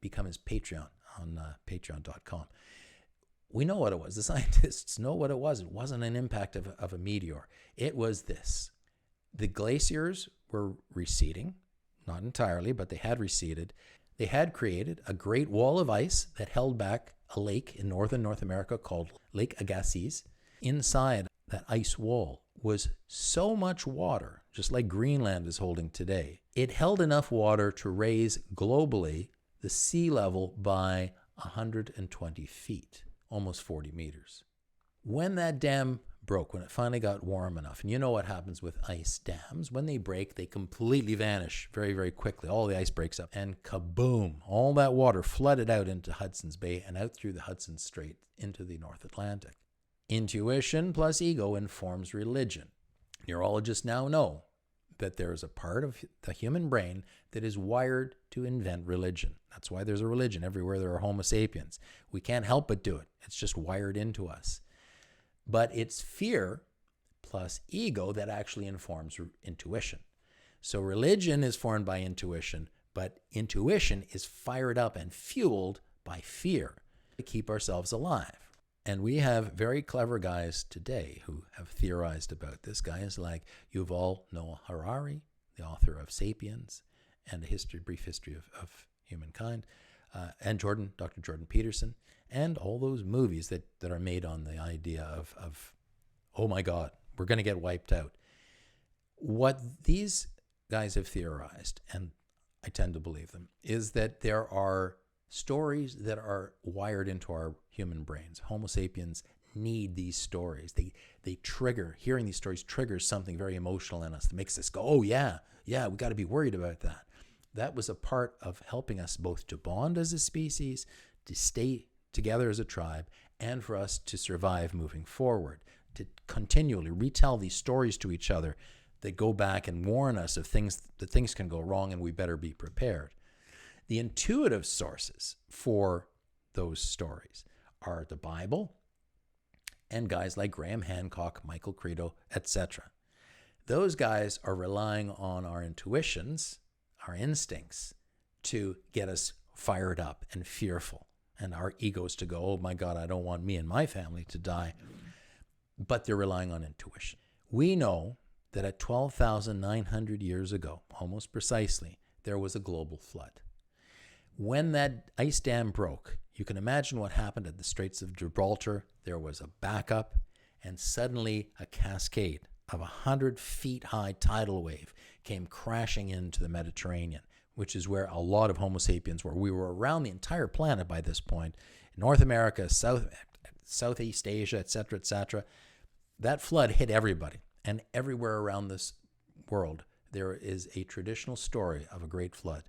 Become his Patreon on patreon.com. We know what it was. The scientists know what it was. It wasn't an impact of a meteor. It was this. The glaciers were receding, not entirely, but they had receded. They had created a great wall of ice that held back a lake in northern North America called Lake Agassiz. Inside that ice wall was so much water, just like Greenland is holding today. It held enough water to raise globally the sea level by 120 feet. Almost 40 meters. When that dam broke, when it finally got warm enough, and you know what happens with ice dams, when they break, they completely vanish very, very quickly. All the ice breaks up, and kaboom, all that water flooded out into Hudson's Bay and out through the Hudson Strait into the North Atlantic. Intuition plus ego informs religion. Neurologists now know that there is a part of the human brain that is wired to invent religion. That's why there's a religion everywhere there are Homo sapiens. We can't help but do it. It's just wired into us. But it's fear plus ego that actually informs intuition. So religion is formed by intuition, but intuition is fired up and fueled by fear to keep ourselves alive. And we have very clever guys today who have theorized about this. Guys like Yuval Noah Harari, the author of *Sapiens* and a brief history of humankind, and Dr. Jordan Peterson, and all those movies that are made on the idea of oh my God, we're going to get wiped out. What these guys have theorized, and I tend to believe them, is that there are stories that are wired into our human brains. Homo sapiens need these stories. They trigger, hearing these stories triggers something very emotional in us that makes us go, oh yeah, we got to be worried about that. That was a part of helping us both to bond as a species, to stay together as a tribe, and for us to survive moving forward. to continually retell these stories to each other that go back and warn us of that things can go wrong and we better be prepared. The intuitive sources for those stories are the Bible and guys like Graham Hancock, Michael Cremo, etc. Those guys are relying on our intuitions, our instincts, to get us fired up and fearful, and our egos to go, oh my God, I don't want me and my family to die. But they're relying on intuition. We know that at 12,900 years ago, almost precisely, there was a global flood. When that ice dam broke, you can imagine what happened at the Straits of Gibraltar. There was a backup, and suddenly a cascade of 100 feet high tidal wave came crashing into the Mediterranean, which is where a lot of Homo sapiens were. We were around the entire planet by this point, North America, Southeast Asia, etc., etc. That flood hit everybody, and everywhere around this world, there is a traditional story of a great flood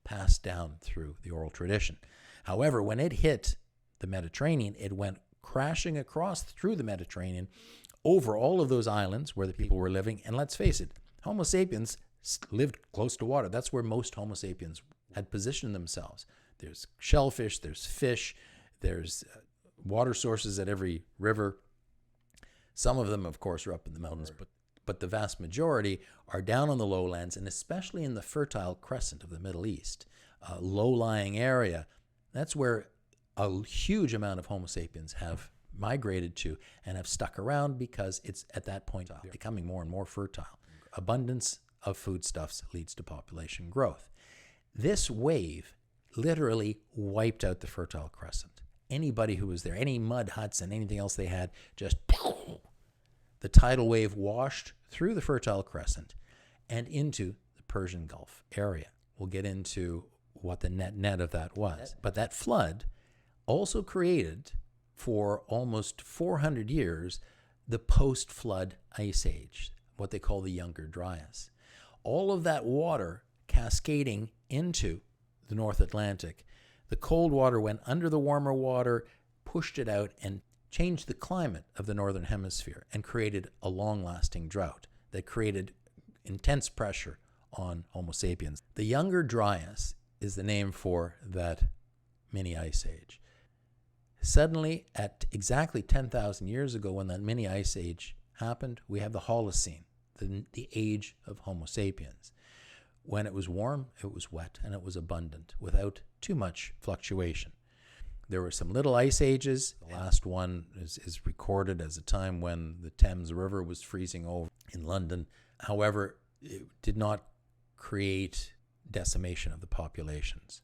passed down through the oral tradition. However, when it hit the Mediterranean, it went crashing across through the Mediterranean over all of those islands where the people were living. And let's face it, Homo sapiens lived close to water. That's where most Homo sapiens had positioned themselves. There's shellfish, there's fish, there's water sources at every river. Some of them, of course, are up in the mountains, but the vast majority are down on the lowlands, and especially in the Fertile Crescent of the Middle East, a low-lying area. That's where a huge amount of Homo sapiens have migrated to and have stuck around, because it's at that point becoming more and more fertile. Abundance of foodstuffs leads to population growth. This wave literally wiped out the Fertile Crescent. Anybody who was there, any mud huts and anything else they had, just the tidal wave washed through the Fertile Crescent and into the Persian Gulf area. We'll get into what the net of that was. But that flood also created, for almost 400 years, the post-flood ice age, what they call the Younger Dryas. All of that water cascading into the North Atlantic, the cold water went under the warmer water, pushed it out, and changed the climate of the Northern Hemisphere and created a long-lasting drought that created intense pressure on Homo sapiens. The Younger Dryas is the name for that mini ice age. Suddenly, at exactly 10,000 years ago, when that mini ice age happened, we have the Holocene, the age of Homo sapiens. When it was warm, it was wet, and it was abundant, without too much fluctuation. There were some little ice ages. The last one is recorded as a time when the Thames River was freezing over in London. However, it did not create decimation of the populations.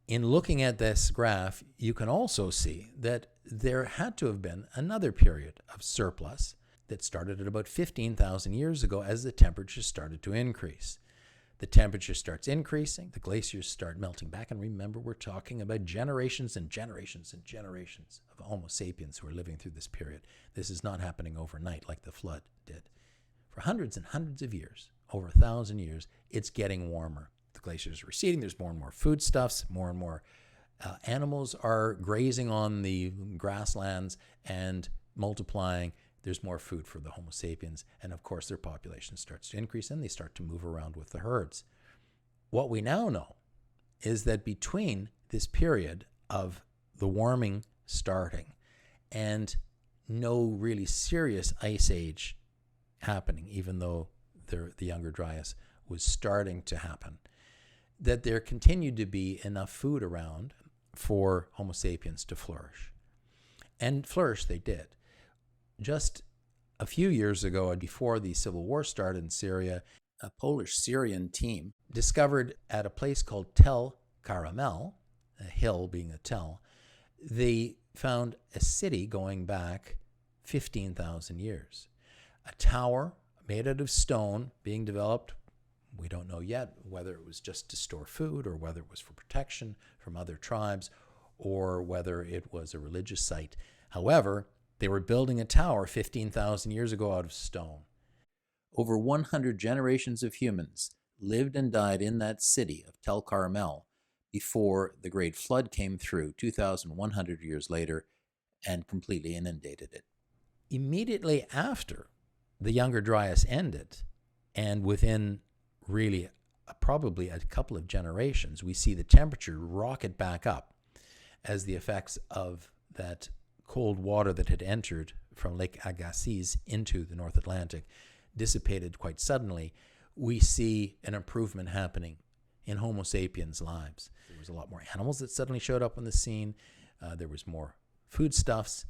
In looking at this graph, you can also see that there had to have been another period of surplus that started at about 15,000 years ago as the temperature started to increase. The temperature starts increasing, the glaciers start melting back, and remember, we're talking about generations and generations and generations of Homo sapiens who are living through this period. This is not happening overnight like the flood did. For hundreds and hundreds of years, over 1,000 years, it's getting warmer. The glaciers are receding, there's more and more foodstuffs, more and more animals are grazing on the grasslands and multiplying. There's more food for the Homo sapiens, and of course their population starts to increase and they start to move around with the herds. What we now know is that between this period of the warming starting and no really serious ice age happening, even though the Younger Dryas was starting to happen, that there continued to be enough food around for Homo sapiens to flourish. And flourish they did. Just a few years ago, before the civil war started in Syria, a Polish-Syrian team discovered at a place called Tel Caramel, a hill being a tell, they found a city going back 15,000 years. A tower made out of stone being developed. We don't know yet whether it was just to store food or whether it was for protection from other tribes or whether it was a religious site. However, they were building a tower 15,000 years ago out of stone. Over 100 generations of humans lived and died in that city of Tel Carmel before the Great Flood came through 2,100 years later and completely inundated it. Immediately after the Younger Dryas ended, and within really probably a couple of generations, we see the temperature rocket back up as the effects of that cold water that had entered from Lake Agassiz into the North Atlantic dissipated quite suddenly. We see an improvement happening in Homo sapiens' lives. There was a lot more animals that suddenly showed up on the scene. There was more foodstuffs.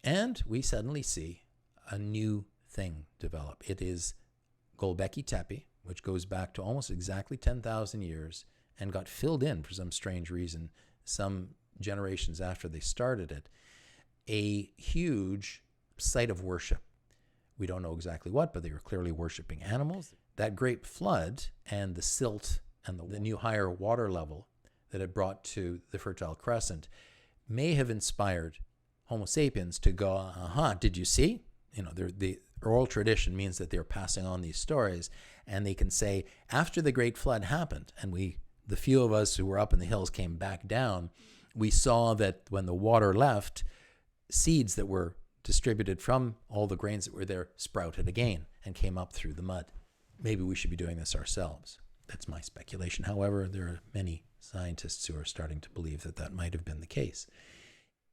And we suddenly see a new thing develop. It is Gölbekli Tepe, which goes back to almost exactly 10,000 years and got filled in for some strange reason some generations after they started it. A huge site of worship. We don't know exactly what, but they were clearly worshiping animals. That great flood and the silt and the new higher water level that it brought to the Fertile Crescent may have inspired Homo sapiens to go, did you see? The oral tradition means that they're passing on these stories, and they can say, after the great flood happened, and the few of us who were up in the hills came back down, we saw that when the water left, seeds that were distributed from all the grains that were there sprouted again and came up through the mud. Maybe we should be doing this ourselves. That's my speculation. However, there are many scientists who are starting to believe that that might have been the case.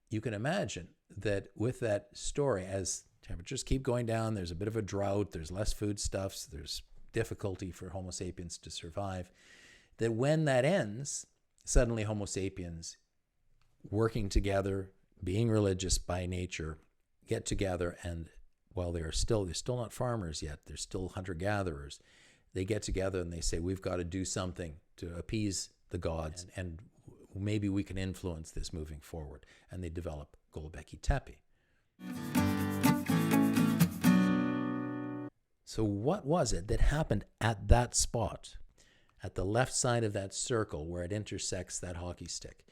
You can imagine that with that story, as temperatures keep going down, there's a bit of a drought, there's less foodstuffs, there's difficulty for Homo sapiens to survive, that when that ends, suddenly Homo sapiens, working together, being religious by nature, get together, and while they're still not farmers yet, they're still hunter-gatherers, they get together and they say, we've got to do something to appease the gods, and maybe we can influence this moving forward. And they develop Gölbekli Tepe. So what was it that happened at that spot, at the left side of that circle where it intersects that hockey stick?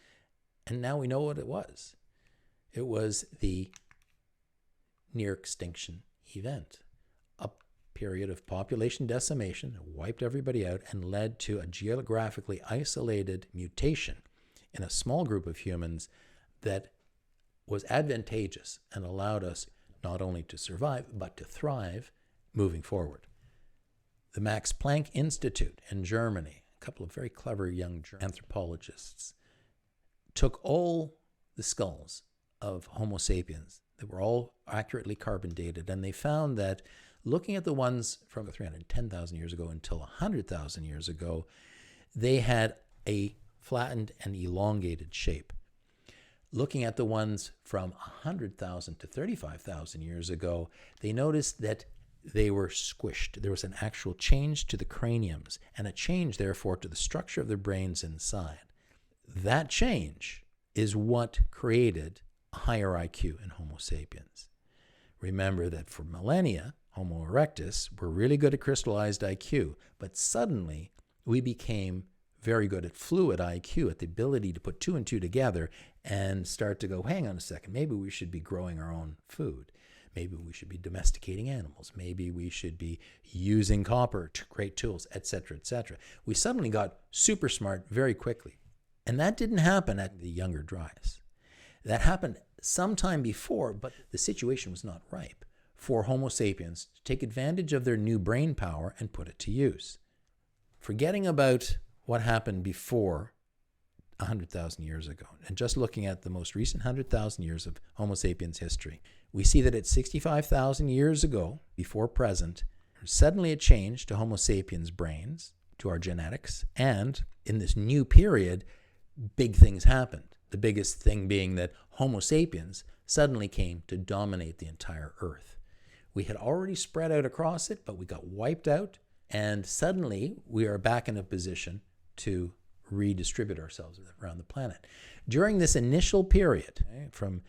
And now we know what it was. It was the near-extinction event, a period of population decimation that wiped everybody out and led to a geographically isolated mutation in a small group of humans that was advantageous and allowed us not only to survive, but to thrive moving forward. The Max Planck Institute in Germany, a couple of very clever young anthropologists, took all the skulls of Homo sapiens that were all accurately carbon dated, and they found that looking at the ones from 310,000 years ago until 100,000 years ago, they had a flattened and elongated shape. Looking at the ones from 100,000 to 35,000 years ago, they noticed that they were squished. There was an actual change to the craniums and a change, therefore, to the structure of their brains inside. That change is what created a higher IQ in Homo sapiens. Remember that for millennia, Homo erectus were really good at crystallized IQ, but suddenly we became very good at fluid IQ, at the ability to put two and two together and start to go, hang on a second, maybe we should be growing our own food. Maybe we should be domesticating animals. Maybe we should be using copper to create tools, etc., etc. We suddenly got super smart very quickly. And that didn't happen at the Younger Dryas. That happened sometime before, but the situation was not ripe for Homo sapiens to take advantage of their new brain power and put it to use. Forgetting about what happened before 100,000 years ago, and just looking at the most recent 100,000 years of Homo sapiens history, we see that at 65,000 years ago, before present, suddenly a change to Homo sapiens brains, to our genetics, and in this new period, big things happened. The biggest thing being that Homo sapiens suddenly came to dominate the entire Earth. We had already spread out across it, but we got wiped out, and suddenly we are back in a position to redistribute ourselves around the planet. During this initial period, from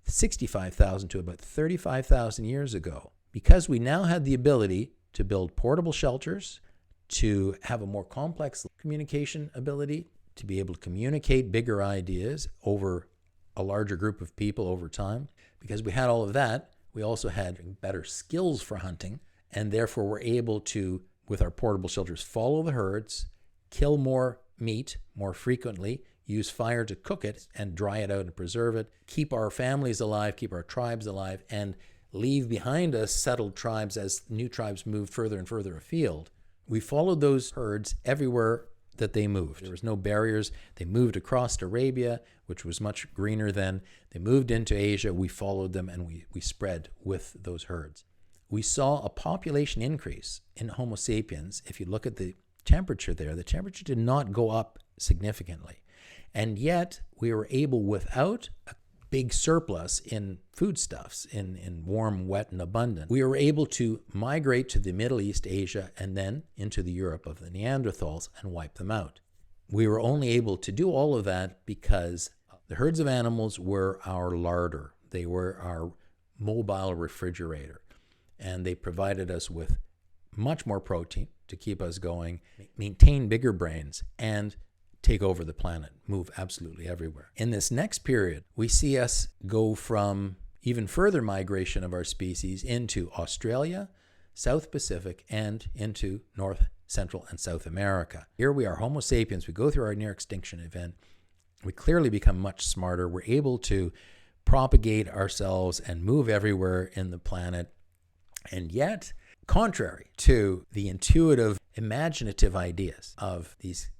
65,000 to about 35,000 years ago, because we now had the ability to build portable shelters, to have a more complex communication ability, to be able to communicate bigger ideas over a larger group of people over time, because we had all of that, we also had better skills for hunting, and therefore were able to, with our portable shelters, follow the herds, kill more meat more frequently, use fire to cook it and dry it out and preserve it, keep our families alive, keep our tribes alive, and leave behind us settled tribes as new tribes moved further and further afield. We followed those herds everywhere that they moved. There was no barriers. They moved across Arabia, which was much greener then. They moved into Asia. We followed them, and we spread with those herds. We saw a population increase in Homo sapiens. If you look at the temperature there, the temperature did not go up significantly. And yet, we were able, without a big surplus in foodstuffs, in warm, wet, and abundant, we were able to migrate to the Middle East, Asia, and then into the Europe of the Neanderthals and wipe them out. We were only able to do all of that because the herds of animals were our larder. They were our mobile refrigerator. And they provided us with much more protein to keep us going, maintain bigger brains, and take over the planet, move absolutely everywhere. In this next period, we see us go from even further migration of our species into Australia, South Pacific, and into North, Central, and South America. Here we are, Homo sapiens. We go through our near-extinction event. We clearly become much smarter. We're able to propagate ourselves and move everywhere in the planet. And yet, contrary to the intuitive, imaginative ideas of these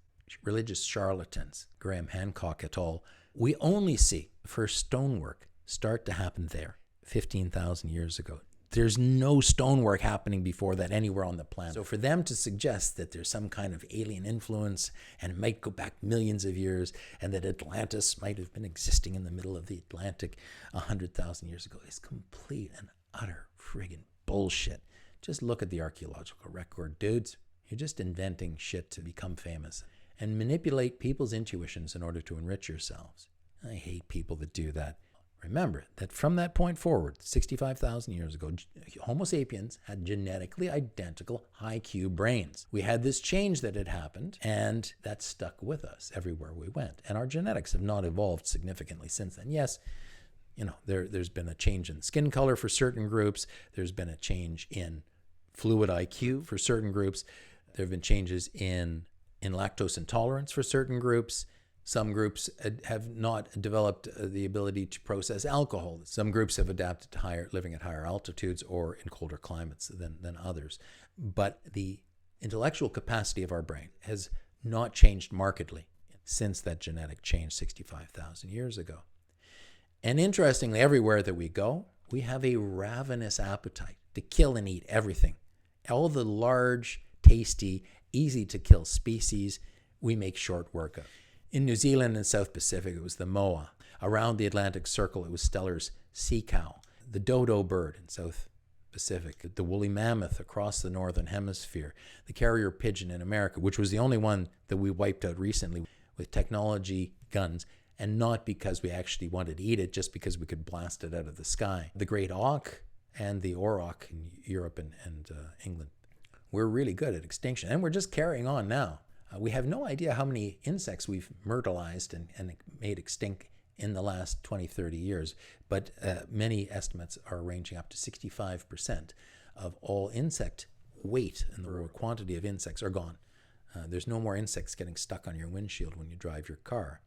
religious charlatans, Graham Hancock et al., we only see the first stonework start to happen there 15,000 years ago. There's no stonework happening before that anywhere on the planet. So for them to suggest that there's some kind of alien influence and it might go back millions of years and that Atlantis might have been existing in the middle of the Atlantic 100,000 years ago is complete and utter friggin' bullshit. Just look at the archeological record, dudes. You're just inventing shit to become famous and manipulate people's intuitions in order to enrich yourselves. I hate people that do that. Remember that from that point forward, 65,000 years ago, Homo sapiens had genetically identical high-Q brains. We had this change that had happened, and that stuck with us everywhere we went. And our genetics have not evolved significantly since then. Yes, there's been a change in skin color for certain groups. There's been a change in fluid IQ for certain groups. There have been changes in lactose intolerance for certain groups. Some groups have not developed the ability to process alcohol. Some groups have adapted to living at higher altitudes or in colder climates than others. But the intellectual capacity of our brain has not changed markedly since that genetic change 65,000 years ago. And interestingly, everywhere that we go, we have a ravenous appetite to kill and eat everything. All the large, tasty, easy-to-kill species we make short work of. In New Zealand and South Pacific, it was the moa. Around the Atlantic Circle, it was Steller's sea cow. The dodo bird in South Pacific, the woolly mammoth across the Northern Hemisphere, the carrier pigeon in America, which was the only one that we wiped out recently with technology guns, and not because we actually wanted to eat it, just because we could blast it out of the sky. The great auk and the auroch in Europe and England. We're really good at extinction, and we're just carrying on now. We have no idea how many insects we've myrtleized and made extinct in the last 20, 30 years, but many estimates are ranging up to 65% of all insect weight and the quantity of insects are gone. There's no more insects getting stuck on your windshield when you drive your car.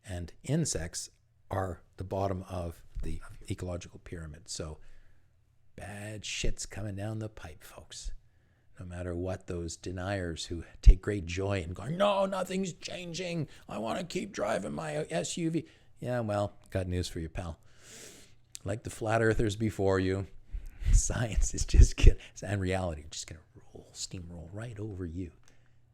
And insects are the bottom of the ecological pyramid. So bad shit's coming down the pipe, folks. No matter what those deniers who take great joy in going, no, nothing's changing. I want to keep driving my SUV. Yeah, well, got news for you, pal. Like the flat earthers before you, science is just going to, and reality, just going to steamroll right over you.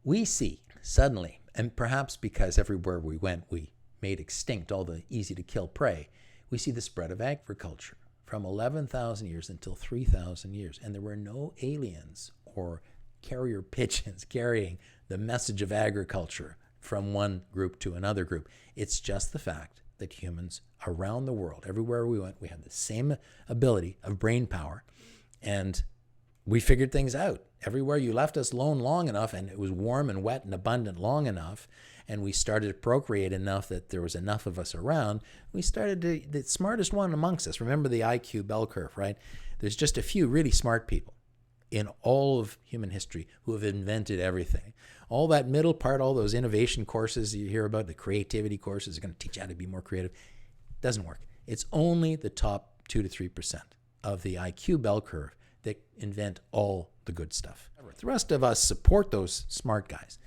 We see suddenly, and perhaps because everywhere we went, we made extinct all the easy-to-kill prey, we see the spread of agriculture from 11,000 years until 3,000 years. And there were no aliens or carrier pigeons carrying the message of agriculture from one group to another group. It's just the fact that humans around the world, everywhere we went, we had the same ability of brain power, and we figured things out. Everywhere you left us alone long enough, and it was warm and wet and abundant long enough, and we started to procreate enough that there was enough of us around, we started to, the smartest one amongst us, remember the IQ bell curve, right? There's just a few really smart people in all of human history who have invented everything. All that middle part, all those innovation courses you hear about, the creativity courses are going to teach you how to be more creative, doesn't work. It's only the top 2 to 3%. of the IQ bell curve that invent all the good stuff. The rest of us support those smart guys,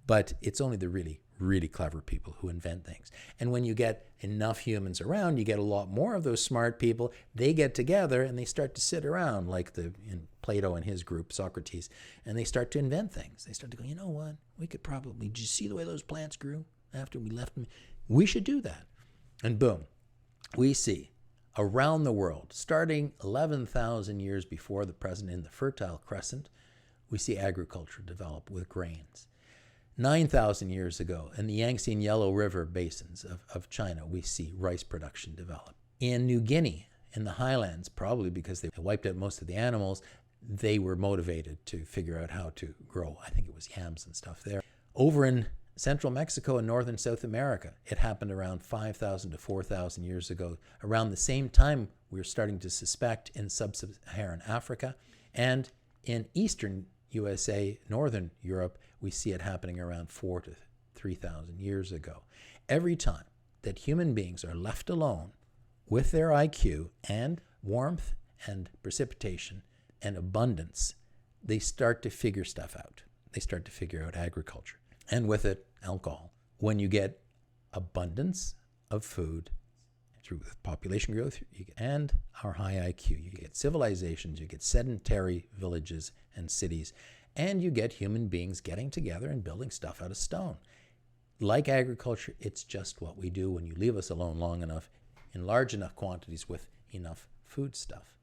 but it's only the really, really clever people who invent things. And when you get enough humans around, you get a lot more of those smart people. They get together and they start to sit around like in Plato and his group, Socrates, and they start to invent things. They start to go, you know what? We could probably, did you see the way those plants grew after we left them? We should do that. And boom, we see around the world, starting 11,000 years before the present in the Fertile Crescent, we see agriculture develop with grains. 9,000 years ago, in the Yangtze and Yellow River basins of China, we see rice production develop. In New Guinea, in the highlands, probably because they wiped out most of the animals, they were motivated to figure out how to grow. I think it was yams and stuff there. Over in central Mexico and northern South America, it happened around 5,000 to 4,000 years ago. Around the same time, we were starting to suspect in sub-Saharan Africa. And in eastern USA, northern Europe, we see it happening around 4,000 to 3,000 years ago. Every time that human beings are left alone with their IQ and warmth and precipitation and abundance, they start to figure stuff out. They start to figure out agriculture. And with it, alcohol. When you get abundance of food through population growth and our high IQ, you get civilizations, you get sedentary villages and cities, and you get human beings getting together and building stuff out of stone. Like agriculture, it's just what we do when you leave us alone long enough in large enough quantities with enough food stuff.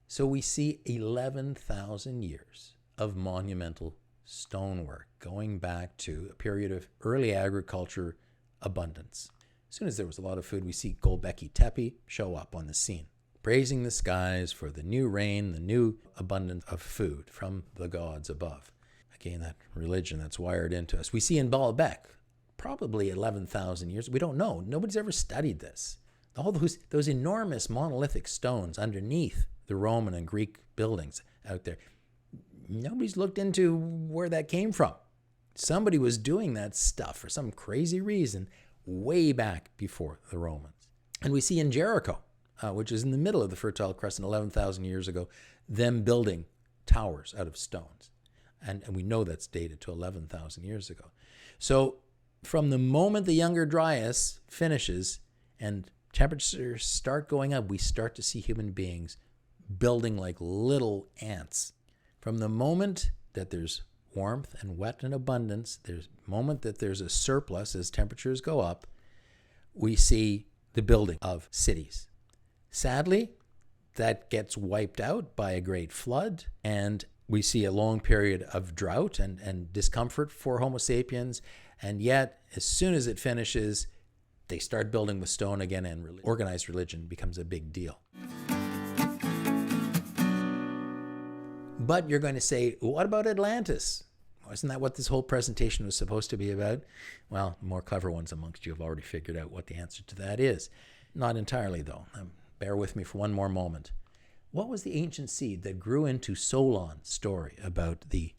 So we see 11,000 years of monumental stonework going back to a period of early agriculture abundance. As soon as there was a lot of food, we see Gölbekli Tepe show up on the scene, praising the skies for the new rain, the new abundance of food from the gods above. Again, that religion that's wired into us. We see in Baalbek, probably 11,000 years. We don't know. Nobody's ever studied this. All those enormous monolithic stones underneath the Roman and Greek buildings out there. Nobody's looked into where that came from. Somebody was doing that stuff for some crazy reason way back before the Romans. And we see in Jericho, which is in the middle of the Fertile Crescent 11,000 years ago, them building towers out of stones. And we know that's dated to 11,000 years ago. So from the moment the Younger Dryas finishes and temperatures start going up, we start to see human beings building like little ants. From the moment that there's warmth and wet and abundance, there's a moment that there's a surplus as temperatures go up, we see the building of cities. Sadly, that gets wiped out by a great flood, and we see a long period of drought and discomfort for Homo sapiens, and yet as soon as it finishes, they start building with stone again, and organized religion becomes a big deal. But you're going to say, what about Atlantis? Wasn't that what this whole presentation was supposed to be about? Well, more clever ones amongst you have already figured out what the answer to that is. Not entirely, though. Bear with me for one more moment. What was the ancient seed that grew into Solon's story about the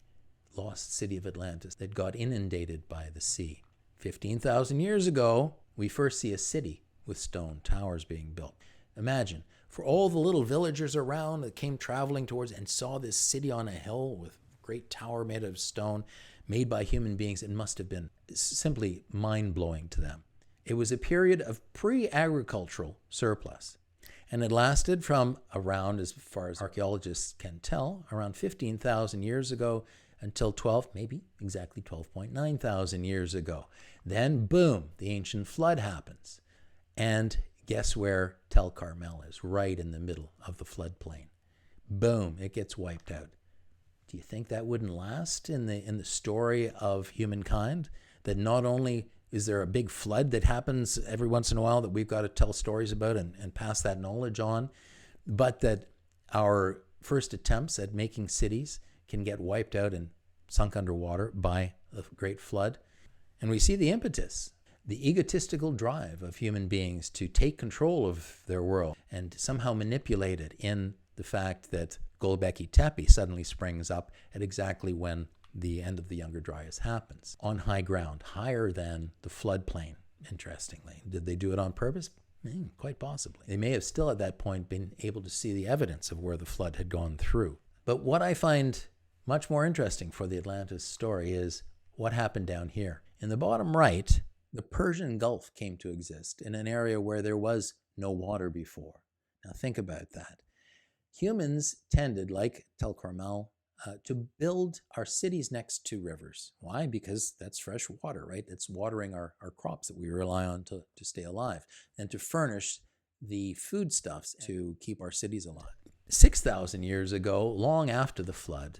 lost city of Atlantis that got inundated by the sea? 15,000 years ago, we first see a city with stone towers being built. Imagine, for all the little villagers around that came traveling towards and saw this city on a hill with a great tower made of stone, made by human beings, it must have been simply mind-blowing to them. It was a period of pre-agricultural surplus, and it lasted from around, as far as archaeologists can tell, around 15,000 years ago until maybe exactly 12.9 thousand years ago. Then, boom, the ancient flood happens. And guess where Tel Carmel is? Right in the middle of the floodplain. Boom, it gets wiped out. Do you think that wouldn't last in the story of humankind? That not only is there a big flood that happens every once in a while that we've got to tell stories about and pass that knowledge on, but that our first attempts at making cities can get wiped out and sunk underwater by the great flood. And we see the impetus, the egotistical drive of human beings to take control of their world and somehow manipulate it in the fact that Gölbekli Tepe suddenly springs up at exactly when the end of the Younger Dryas happens, on high ground, higher than the floodplain, interestingly. Did they do it on purpose? Quite possibly. They may have still at that point been able to see the evidence of where the flood had gone through. But what I find much more interesting for the Atlantis story is what happened down here. In the bottom right, the Persian Gulf came to exist in an area where there was no water before. Now think about that. Humans tended, like Tel Carmel, to build our cities next to rivers. Why? Because that's fresh water, right? It's watering our crops that we rely on to stay alive and to furnish the foodstuffs to keep our cities alive. 6,000 years ago, long after the flood,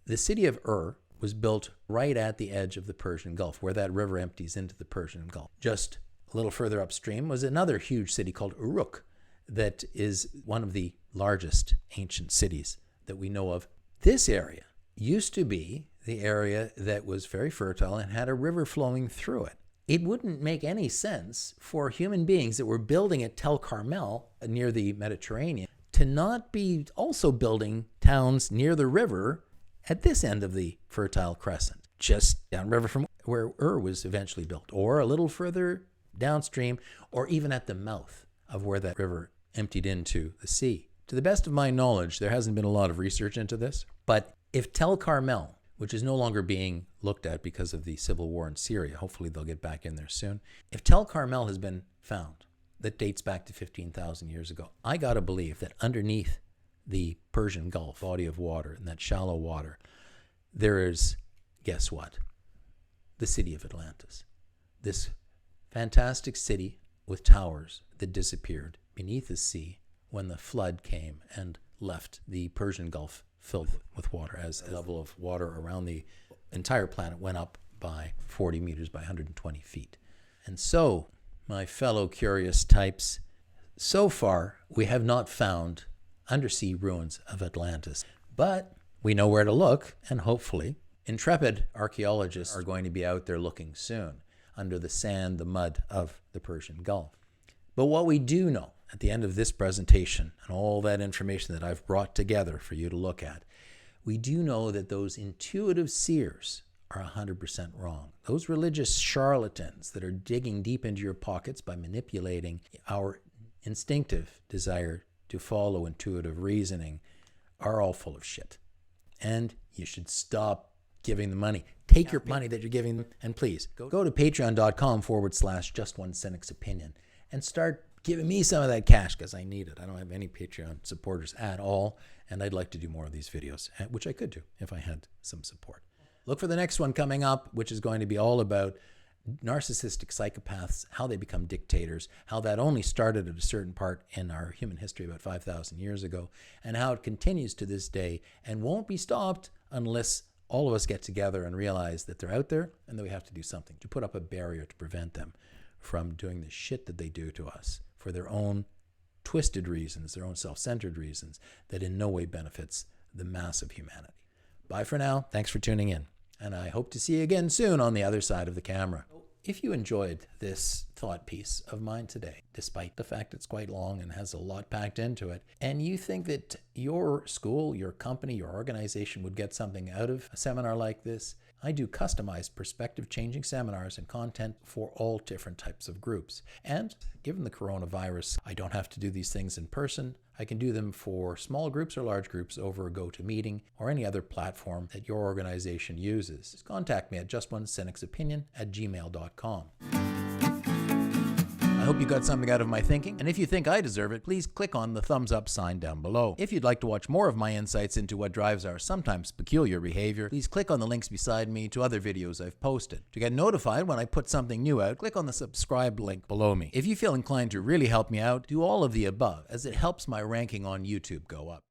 the city of Ur was built right at the edge of the Persian Gulf, where that river empties into the Persian Gulf. Just a little further upstream was another huge city called Uruk that is one of the largest ancient cities that we know of. This area used to be the area that was very fertile and had a river flowing through it. It wouldn't make any sense for human beings that were building at Tel Carmel near the Mediterranean to not be also building towns near the river at this end of the Fertile Crescent, just downriver from where Ur was eventually built, or a little further downstream, or even at the mouth of where that river emptied into the sea. To the best of my knowledge, there hasn't been a lot of research into this, but if Tel Carmel, which is no longer being looked at because of the civil war in Syria, hopefully they'll get back in there soon, if Tel Carmel has been found, that dates back to 15,000 years ago, I gotta believe that underneath the Persian Gulf body of water, and that shallow water, there is, guess what? The city of Atlantis. This fantastic city with towers that disappeared beneath the sea when the flood came and left the Persian Gulf filled with water, as the level of water around the entire planet went up by 40 meters by 120 feet. And so, my fellow curious types, so far we have not found undersea ruins of Atlantis, but we know where to look, and hopefully intrepid archaeologists are going to be out there looking soon under the sand, the mud of the Persian Gulf. But what we do know at the end of this presentation and all that information that I've brought together for you to look at, we do know that those intuitive seers are 100% wrong. Those religious charlatans that are digging deep into your pockets by manipulating our instinctive desire to follow intuitive reasoning are all full of shit. And you should stop giving them money. Take your money that you're giving them and please go to patreon.com/just1cynic's opinion and start giving me some of that cash because I need it. I don't have any Patreon supporters at all, and I'd like to do more of these videos, which I could do if I had some support. Look for the next one coming up, which is going to be all about narcissistic psychopaths, how they become dictators, how that only started at a certain part in our human history about 5,000 years ago, and how it continues to this day and won't be stopped unless all of us get together and realize that they're out there and that we have to do something to put up a barrier to prevent them from doing the shit that they do to us for their own twisted reasons, their own self-centered reasons that in no way benefits the mass of humanity. Bye for now. Thanks for tuning in. And I hope to see you again soon on the other side of the camera. If you enjoyed this thought piece of mine today, despite the fact it's quite long and has a lot packed into it, and you think that your school, your company, your organization would get something out of a seminar like this, I do customized perspective-changing seminars and content for all different types of groups. And given the coronavirus, I don't have to do these things in person. I can do them for small groups or large groups over a GoToMeeting or any other platform that your organization uses. Just contact me at justonecynicsopinion@gmail.com. I hope you got something out of my thinking, and if you think I deserve it, please click on the thumbs up sign down below. If you'd like to watch more of my insights into what drives our sometimes peculiar behavior, please click on the links beside me to other videos I've posted. To get notified when I put something new out, click on the subscribe link below me. If you feel inclined to really help me out, do all of the above, as it helps my ranking on YouTube go up.